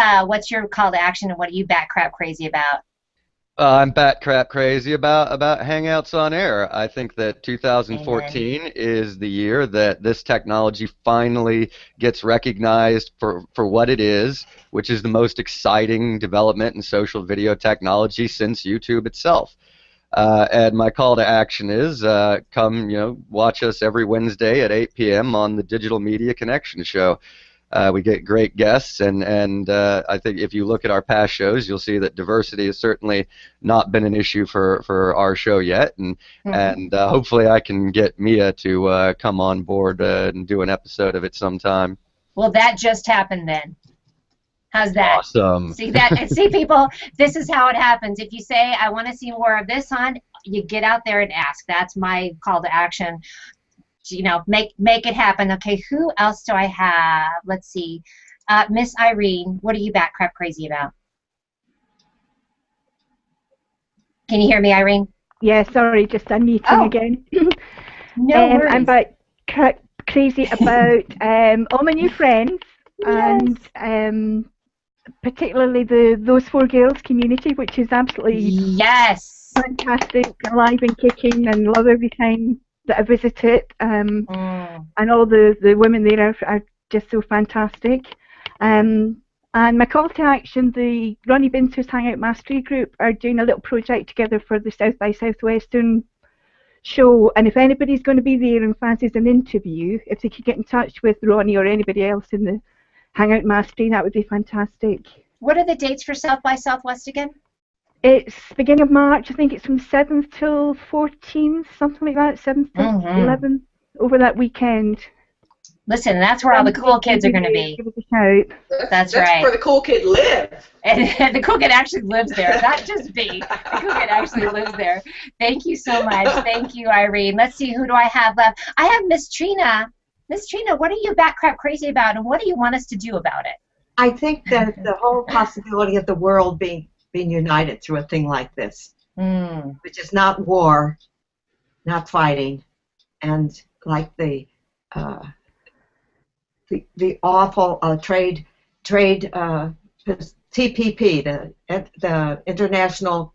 your call to action, and what are you bat crap crazy about? I'm bat crap crazy about Hangouts on Air. I think that 2014 is the year that this technology finally gets recognized for what it is, which is the most exciting development in social video technology since YouTube itself. And my call to action is come, watch us every Wednesday at 8 p.m. on the Digital Media Connection Show. We get great guests, and I think if you look at our past shows, you'll see that diversity has certainly not been an issue for our show yet, and hopefully I can get Mia to come on board and do an episode of it sometime. Well, that just happened then. How's that? Awesome. See that? See, people, this is how it happens. If you say, I want to see more of this on, you get out there and ask. That's my call to action. Make it happen. Okay, who else do I have? Let's see. Miss Irene, what are you bat crap crazy about? Can you hear me, Irene? Yeah, sorry, just unmuting again. No worries. I'm bat crap crazy about all my new friends, and particularly those four girls community, which is absolutely fantastic, alive and kicking, and love every time that I visit it, and all the women there are just so fantastic. And my call to action, the Ronnie Binter's Hangout Mastery Group are doing a little project together for the South by Southwestern show, and if anybody's going to be there and fancies an interview, if they could get in touch with Ronnie or anybody else in the Hangout Mastery, that would be fantastic. What are the dates for South by Southwest again? It's beginning of March. I think it's from 7th till 14th, something like that, 7th till 11th, over that weekend. Listen, that's where all the cool kids are going to be. Give us a shout. That's right. That's where the cool kid lives. And the cool kid actually lives there, not just me. The cool kid actually lives there. Thank you so much. Thank you, Irene. Let's see, who do I have left? I have Miss Trina. Miss Trina, what are you bat crap crazy about, and what do you want us to do about it? I think that the whole possibility of the world being united through a thing like this, which is not war, not fighting, and like the awful trade TPP, the international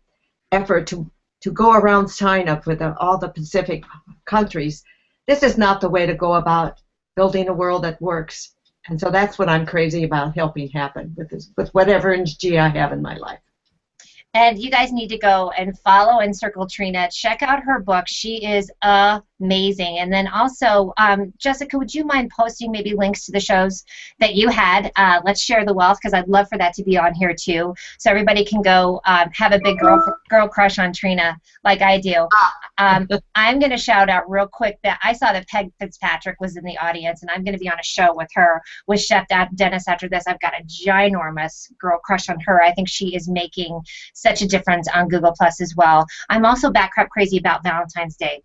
effort to go around China with all the Pacific countries. This is not the way to go about building a world that works, and so that's what I'm crazy about helping happen with whatever energy I have in my life. And you guys need to go and follow and circle Trina. Check out her book. She is amazing. And then also, Jessica, would you mind posting maybe links to the shows that you had? Let's share the wealth, because I'd love for that to be on here too, so everybody can go have a big girl crush on Trina like I do. I'm going to shout out real quick that I saw that Peg Fitzpatrick was in the audience, and I'm going to be on a show with her with Chef Dennis after this. I've got a ginormous girl crush on her. I think she is making such a difference on Google Plus as well. I'm also bat crap crazy about Valentine's Day.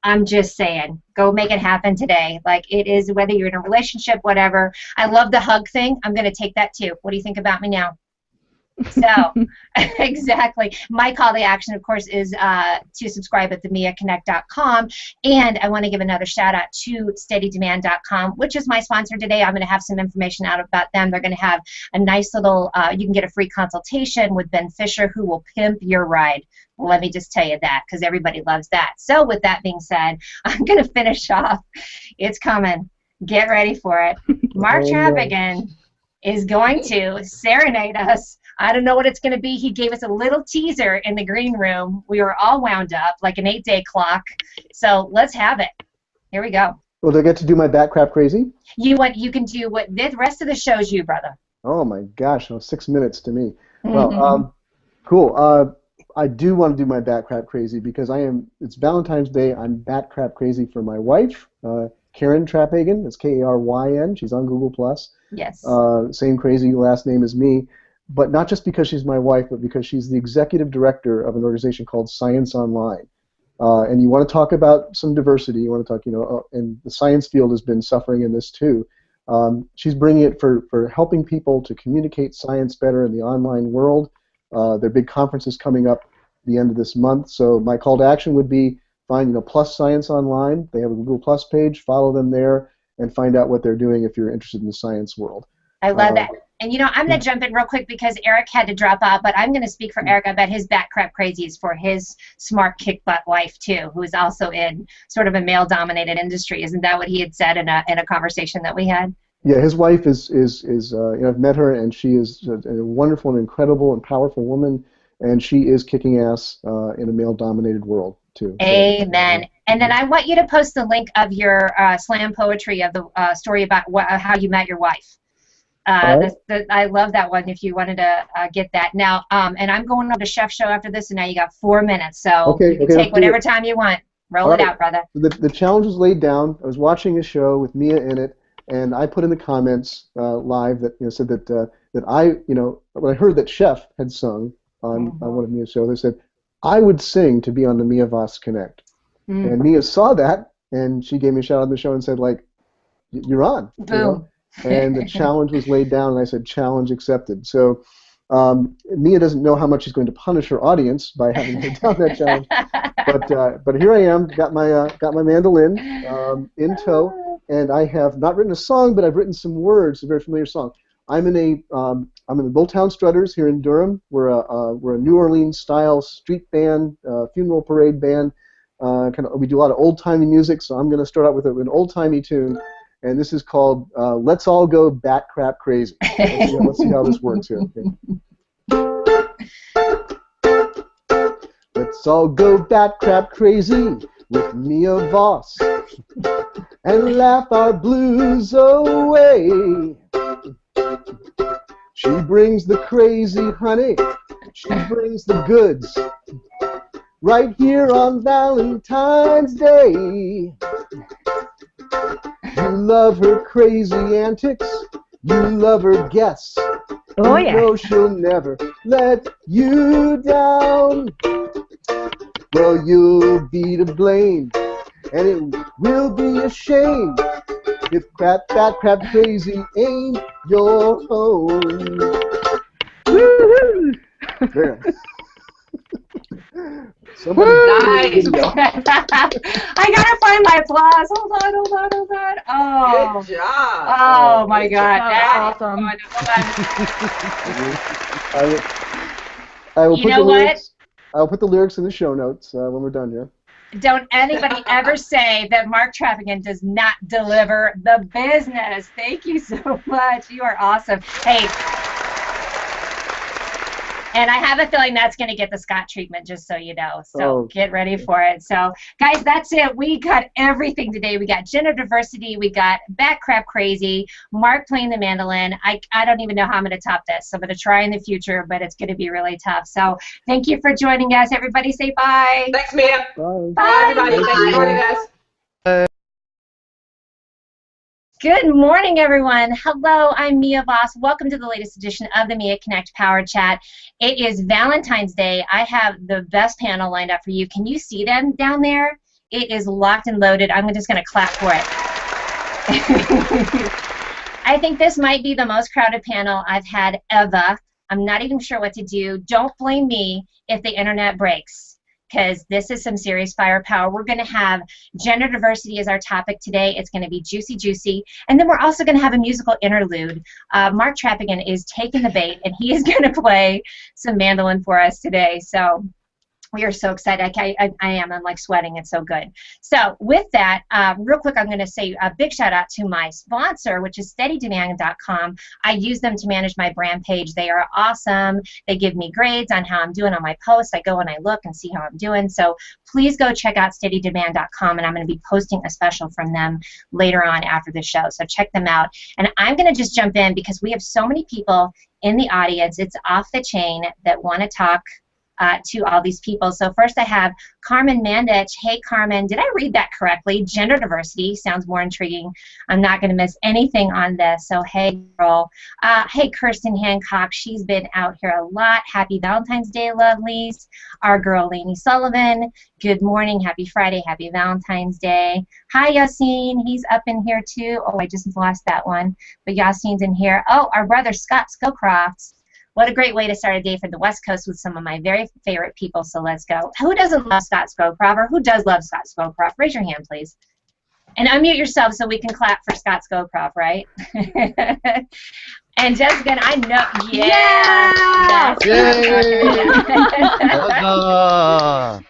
I'm just saying, go make it happen today. Like, it is, whether you're in a relationship, whatever. I love the hug thing. I'm going to take that too. What do you think about me now? So, exactly. My call to action, of course, is to subscribe at themiaconnect.com. And I want to give another shout out to steadydemand.com, which is my sponsor today. I'm going to have some information out about them. They're going to have a nice little, you can get a free consultation with Ben Fisher, who will pimp your ride. Well, let me just tell you that, because everybody loves that. So with that being said, I'm going to finish off. It's coming. Get ready for it. Mark Trappigan is going to serenade us. I don't know what it's going to be. He gave us a little teaser in the green room. We were all wound up like an 8-day clock. So let's have it. Here we go. Well, do I get to do my bat crap crazy? You can do what the rest of the show's you, brother. Oh my gosh, 6 minutes to me. Well, cool. I do want to do my bat crap crazy because it's Valentine's Day. I'm bat crap crazy for my wife, Karen Traphagen. That's Karyn. She's on Google+. Yes. Same crazy last name as me. But not just because she's my wife, but because she's the executive director of an organization called Science Online. And you want to talk about some diversity. You want to talk, and the science field has been suffering in this too. She's bringing it for helping people to communicate science better in the online world. Their big conference is coming up the end of this month. So my call to action would be find, Plus Science Online. They have a Google Plus page. Follow them there and find out what they're doing if you're interested in the science world. I love that. And I'm going to jump in real quick because Eric had to drop out, but I'm going to speak for Eric. I bet his bat crap crazy is for his smart kick butt wife too, who is also in sort of a male dominated industry. Isn't that what he had said in a conversation that we had? Yeah, his wife is I've met her, and she is a wonderful and incredible and powerful woman, and she is kicking ass in a male dominated world too. Amen. And then I want you to post the link of your slam poetry of the story about how you met your wife. I love that one if you wanted to get that. Now, and I'm going on to Chef Show after this, and now you got 4 minutes, so you can take whatever time you want. Roll it out, brother. The challenge was laid down. I was watching a show with Mia in it, and I put in the comments live that said that I when I heard that Chef had sung on one of Mia's shows, they said I would sing to be on the Mia Voss Connect, and Mia saw that, and she gave me a shout out on the show and said you're on. Boom. And the challenge was laid down, and I said, challenge accepted. So Mia doesn't know how much she's going to punish her audience by having laid down that challenge. But here I am, got my mandolin in tow, and I have not written a song, but I've written some words. A very familiar song. I'm in the Bulltown Strutters here in Durham. We're a New Orleans style street band, funeral parade band. We do a lot of old timey music, so I'm going to start out with an old timey tune. And this is called Let's All Go Bat Crap Crazy. Let's see how this works here. Okay. Let's all go bat crap crazy with Mia Voss and laugh our blues away. She brings the crazy honey, she brings the goods right here on Valentine's Day. You love her crazy antics, you love her guests. Oh, you know she'll never let you down. Well, you'll be to blame, and it will be a shame if bat crap crazy ain't your home. Woo-hoo! There. Nice. I gotta find my applause. Hold on. Oh. Good job. Oh my God. That's awesome. I will put the lyrics in the show notes when we're done here. Don't anybody ever say that Mark Trappigan does not deliver the business. Thank you so much. You are awesome. Hey. And I have a feeling that's going to get the Scott treatment, just so you know. So get ready for it. So, guys, that's it. We got everything today. We got gender diversity. We got bat crap crazy. Mark playing the mandolin. I don't even know how I'm going to top this. I'm going to try in the future, but it's going to be really tough. So thank you for joining us. Everybody say bye. Thanks, Mia. Bye. Bye, everybody. Thanks for joining us. Good morning, everyone. Hello, I'm Mia Voss. Welcome to the latest edition of the Mia Connect Power Chat. It is Valentine's Day. I have the best panel lined up for you. Can you see them down there? It is locked and loaded. I'm just going to clap for it. I think this might be the most crowded panel I've had ever. I'm not even sure what to do. Don't blame me if the internet breaks, because this is some serious firepower. We're going to have gender diversity as our topic today. It's going to be juicy. And then we're also going to have a musical interlude. Mark Trappigan is taking the bait, and he is going to play some mandolin for us today. So We are so excited. I am. I'm like sweating. It's so good. So with that, real quick, I'm going to say a big shout out to my sponsor, which is steadydemand.com. I use them to manage my brand page. They are awesome. They give me grades on how I'm doing on my posts. I go and I look and see how I'm doing. So please go check out steadydemand.com, and I'm going to be posting a special from them later on after the show. So check them out. And I'm going to just jump in because we have so many people in the audience. It's off the chain that want to talk to all these people. So first I have Carmen Mandich. Hey, Carmen, did I read that correctly? Gender diversity sounds more intriguing. I'm not going to miss anything on this. So hey, girl. Hey, Kirsten Hancock. She's been out here a lot. Happy Valentine's Day, lovelies. Our girl, Lainey Sullivan. Good morning. Happy Friday. Happy Valentine's Day. Hi, Yassine. He's up in here too. Oh, I just lost that one. But Yassine's in here. Oh, our brother, Scott Scowcroft. What a great way to start a day for the West Coast with some of my very favorite people, so let's go. Who doesn't love Scott Scowcroft, or who does love Scott Scowcroft? Raise your hand, please. And unmute yourself so we can clap for Scott Scowcroft, right? And Jessica, and I know, yeah!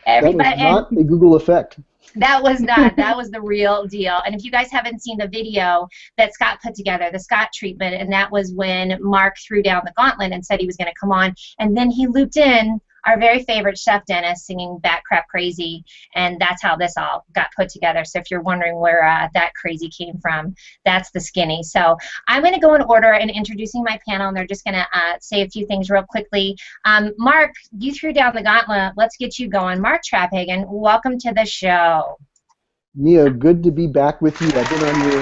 That was not a Google effect. That was not. That was the real deal. And if you guys haven't seen the video that Scott put together, the Scott treatment, and that was when Mark threw down the gauntlet and said he was going to come on, and then he looped in our very favorite Chef Dennis singing Bat Crap Crazy, and that's how this all got put together. So if you're wondering where that crazy came from, that's the skinny. So I'm going to go in order and introducing my panel, and they're just going to say a few things real quickly. Mark, you threw down the gauntlet. Let's get you going. Mark Traphagen, welcome to the show. Mia, good to be back with you. I've been on your...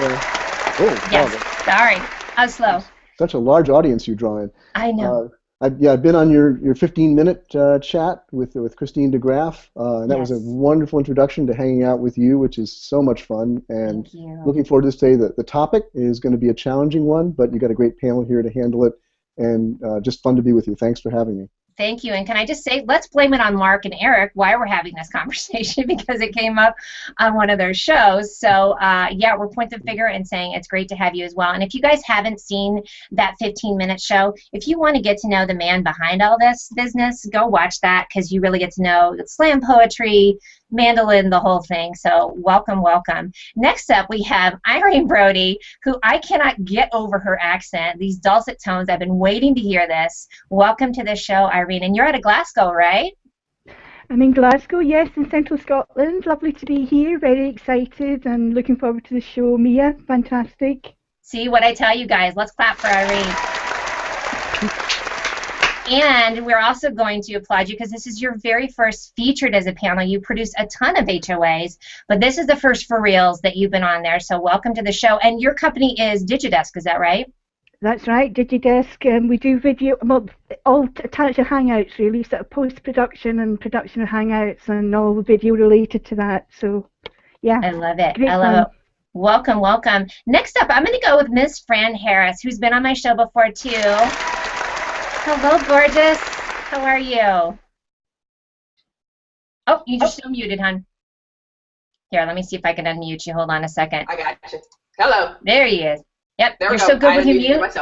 yes, sorry. I was slow. Such a large audience you draw in. I know. I've been on your 15-minute chat with Christine DeGraff, and that was a wonderful introduction to hanging out with you, which is so much fun. And looking forward to this day. The topic is going to be a challenging one, but you got a great panel here to handle it, and just fun to be with you. Thanks for having me. Thank you. And can I just say, let's blame it on Mark and Eric why we're having this conversation, because it came up on one of their shows. So, yeah, we're pointing the finger and saying it's great to have you as well. And if you guys haven't seen that 15-minute show, if you want to get to know the man behind all this business, go watch that, because you really get to know the slam poetry, mandolin, the whole thing. So welcome, welcome. Next up, we have Irene Brody, who I cannot get over her accent, these dulcet tones. I've been waiting to hear this. Welcome to the show, Irene. And you're out of Glasgow, right? I'm in Glasgow, yes, in central Scotland. Lovely to be here. Very excited and looking forward to the show. Mia, fantastic. See what I tell you guys. Let's clap for Irene. And we're also going to applaud you because this is your very first featured as a panel. You produce a ton of HOAs, but this is the first for reals that you've been on there. So welcome to the show. And your company is Digidesk, is that right? That's right, Digidesk. We do video, well, all attached to Hangouts, really, sort of post-production and production of Hangouts and all the video related to that. So, yeah. I love it. I love it. Welcome, welcome. Next up, I'm going to go with Miss Fran Harris, who's been on my show before, too. Hello, gorgeous. How are you? Oh, you just still muted, hon. Here, let me see if I can unmute you. Hold on a second. I got you. Hello. There he is. Yep. There You're so good with your mute.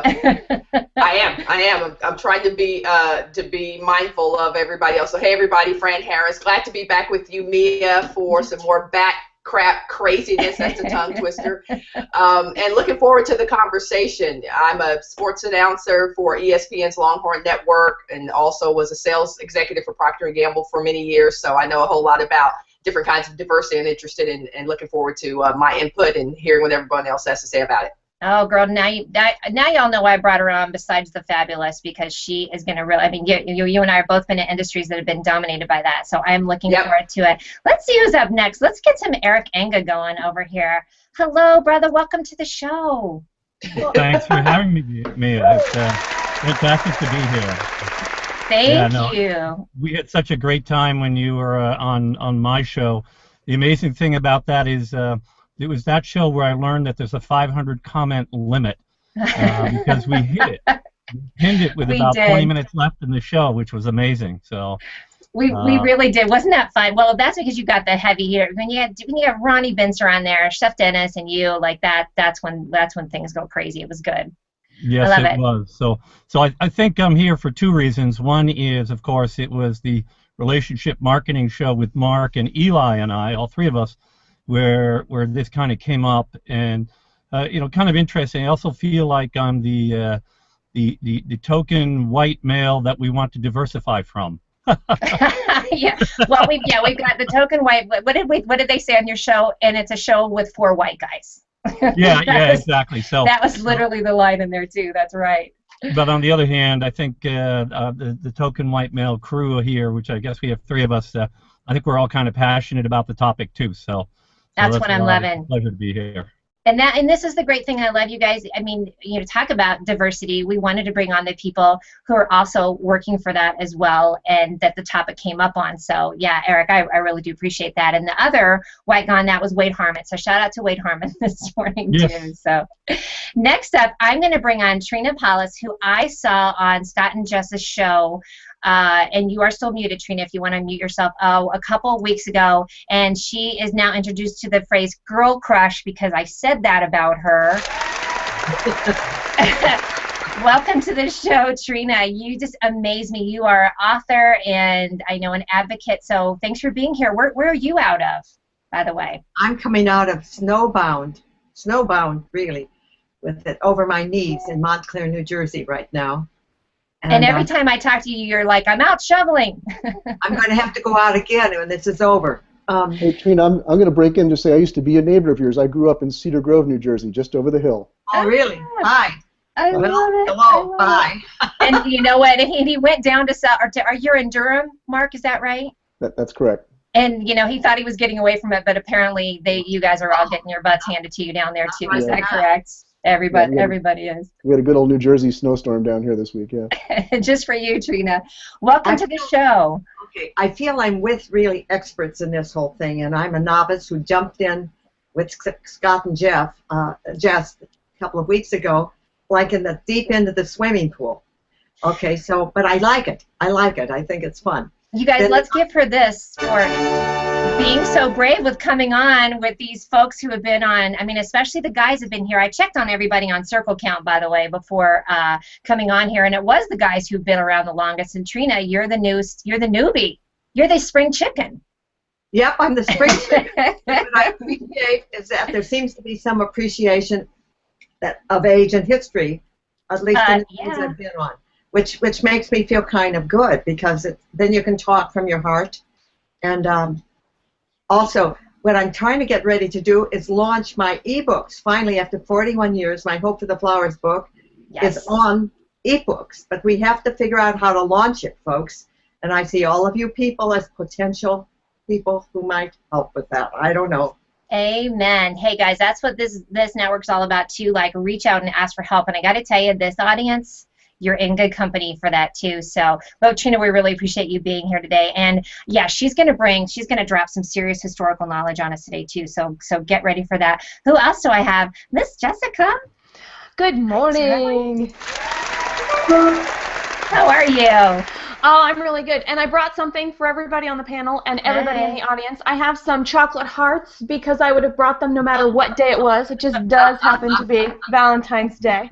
I am. I'm trying to be mindful of everybody else. So hey, everybody, Fran Harris. Glad to be back with you, Mia, for some more bat crap craziness. That's a tongue twister. And looking forward to the conversation. I'm a sports announcer for ESPN's Longhorn Network, and also was a sales executive for Procter & Gamble for many years. So I know a whole lot about different kinds of diversity, and interested in and looking forward to my input and hearing what everyone else has to say about it. Oh, girl, now y'all know why I brought her on, besides the fabulous, because she is going to really, I mean, you and I have both been in industries that have been dominated by that, so I'm looking forward to it. Let's see who's up next. Let's get some Eric Enga going over here. Hello, brother. Welcome to the show. Thanks for having me, Mia. It's fantastic to be here. Thank you. We had such a great time when you were on my show. The amazing thing about that is it was that show where I learned that there's a 500 comment limit because we hit it. We pinned it with about 20 minutes left in the show, which was amazing. So we really did. Wasn't that fun? Well, that's because you got the heavy hitter. When you have Ronnie Bincer on there, Chef Dennis, and you like that. That's when things go crazy. It was good. Yes, it was. So I think I'm here for two reasons. One is, of course, it was the relationship marketing show with Mark and Eli and I, all three of us, where this kind of came up, and kind of interesting. I also feel like I'm the token white male that we want to diversify from. Yeah. Well, we've got the token white. What did they say on your show? And it's a show with 4 white guys. Exactly. So that was literally the line in there too. That's right. But on the other hand, I think the token white male crew here, which I guess we have 3 of us, I think we're all kind of passionate about the topic too. So that's what I'm loving. It's a pleasure to be here. And this is the great thing. I love you guys. I mean, talk about diversity. We wanted to bring on the people who are also working for that as well, and that the topic came up on. So yeah, Eric, I really do appreciate that. And the other white guy, that was Wade Harmon. So shout out to Wade Harmon this morning too. So next up, I'm going to bring on Trina Paulus, who I saw on Scott and Jess's show. And you are still muted, Trina, if you want to mute yourself, a couple of weeks ago. And she is now introduced to the phrase girl crush because I said that about her. Welcome to the show, Trina. You just amaze me. You are an author and I know an advocate. So thanks for being here. Where are you out of, by the way? I'm coming out of snowbound, really, with it over my knees in Montclair, New Jersey right now. And every time I talk to you, you're like, I'm out shoveling. I'm going to have to go out again when this is over. Hey, Trina, I'm going to break in to say I used to be a neighbor of yours. I grew up in Cedar Grove, New Jersey, just over the hill. Oh, really? Hi. I love it. Hello. Bye. And you know what? He went down to South. Are you in Durham, Mark? Is that right? That's correct. And he thought he was getting away from it, but apparently you guys are all getting your butts handed to you down there too. Is that correct? Everybody is. We had a good old New Jersey snowstorm down here this week, yeah. Just for you, Trina. Welcome to the show. Okay, I feel I'm with really experts in this whole thing, and I'm a novice who jumped in with Scott and Jess a couple of weeks ago, like in the deep end of the swimming pool. Okay, but I like it. I think it's fun. You guys, let's give her this for being so brave with coming on with these folks who have been on. I mean, especially the guys have been here. I checked on everybody on Circle Count, by the way, before coming on here, and it was the guys who've been around the longest. And Trina, you're the newbie. You're the spring chicken. Yep, I'm the spring chicken. What I appreciate is that there seems to be some appreciation of age and history, at least in the things I've been on. Which makes me feel kind of good because then you can talk from your heart. And also, what I'm trying to get ready to do is launch my ebooks. Finally, after 41 years, my Hope for the Flowers book is on ebooks. But we have to figure out how to launch it, folks. And I see all of you people as potential people who might help with that. I don't know. Amen. Hey, guys, that's what this network's all about, too. Like, reach out and ask for help. And I got to tell you, this audience, you're in good company for that too. So, well, Trina, we really appreciate you being here today. And yeah, she's gonna drop some serious historical knowledge on us today too. So get ready for that. Who else do I have? Miss Jessica. Good morning. How are you? Oh, I'm really good. And I brought something for everybody on the panel and everybody in the audience. I have some chocolate hearts because I would have brought them no matter what day it was. It just does happen to be Valentine's Day.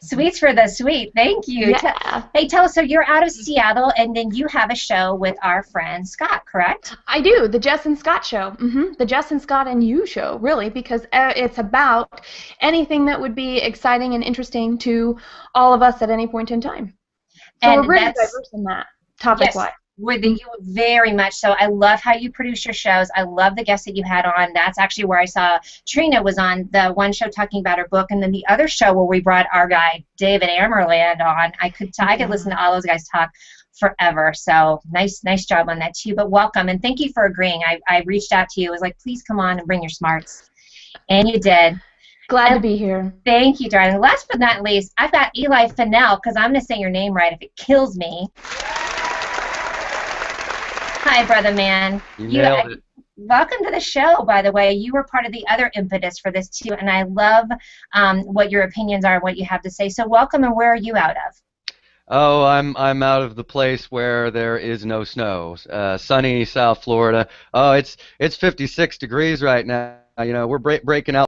Sweets for the sweet. Thank you. Yeah. Hey, tell us, so you're out of Seattle, and then you have a show with our friend Scott, correct? I do. The Jess and Scott show. The Jess and Scott and You show, really, because it's about anything that would be exciting and interesting to all of us at any point in time. So we're really diverse in that, topic-wise. Yes. With you very much so. I love how you produce your shows. I love the guests that you had on. That's actually where I saw Trina was on the one show talking about her book, and then the other show where we brought our guy David Amerland on. I could listen to all those guys talk forever. So nice job on that too. But welcome and thank you for agreeing. I reached out to you. I was like, please come on and bring your smarts, and you did. Glad to be here. Thank you, darling. Last but not least, I've got Eli Fennell because I'm going to say your name right if it kills me. Hi, brother man. You nailed it. Welcome to the show, by the way. You were part of the other impetus for this, too, and I love what your opinions are and what you have to say. So welcome, and where are you out of? Oh, I'm out of the place where there is no snow. Sunny South Florida. Oh, it's 56 degrees right now. You know, we're breaking out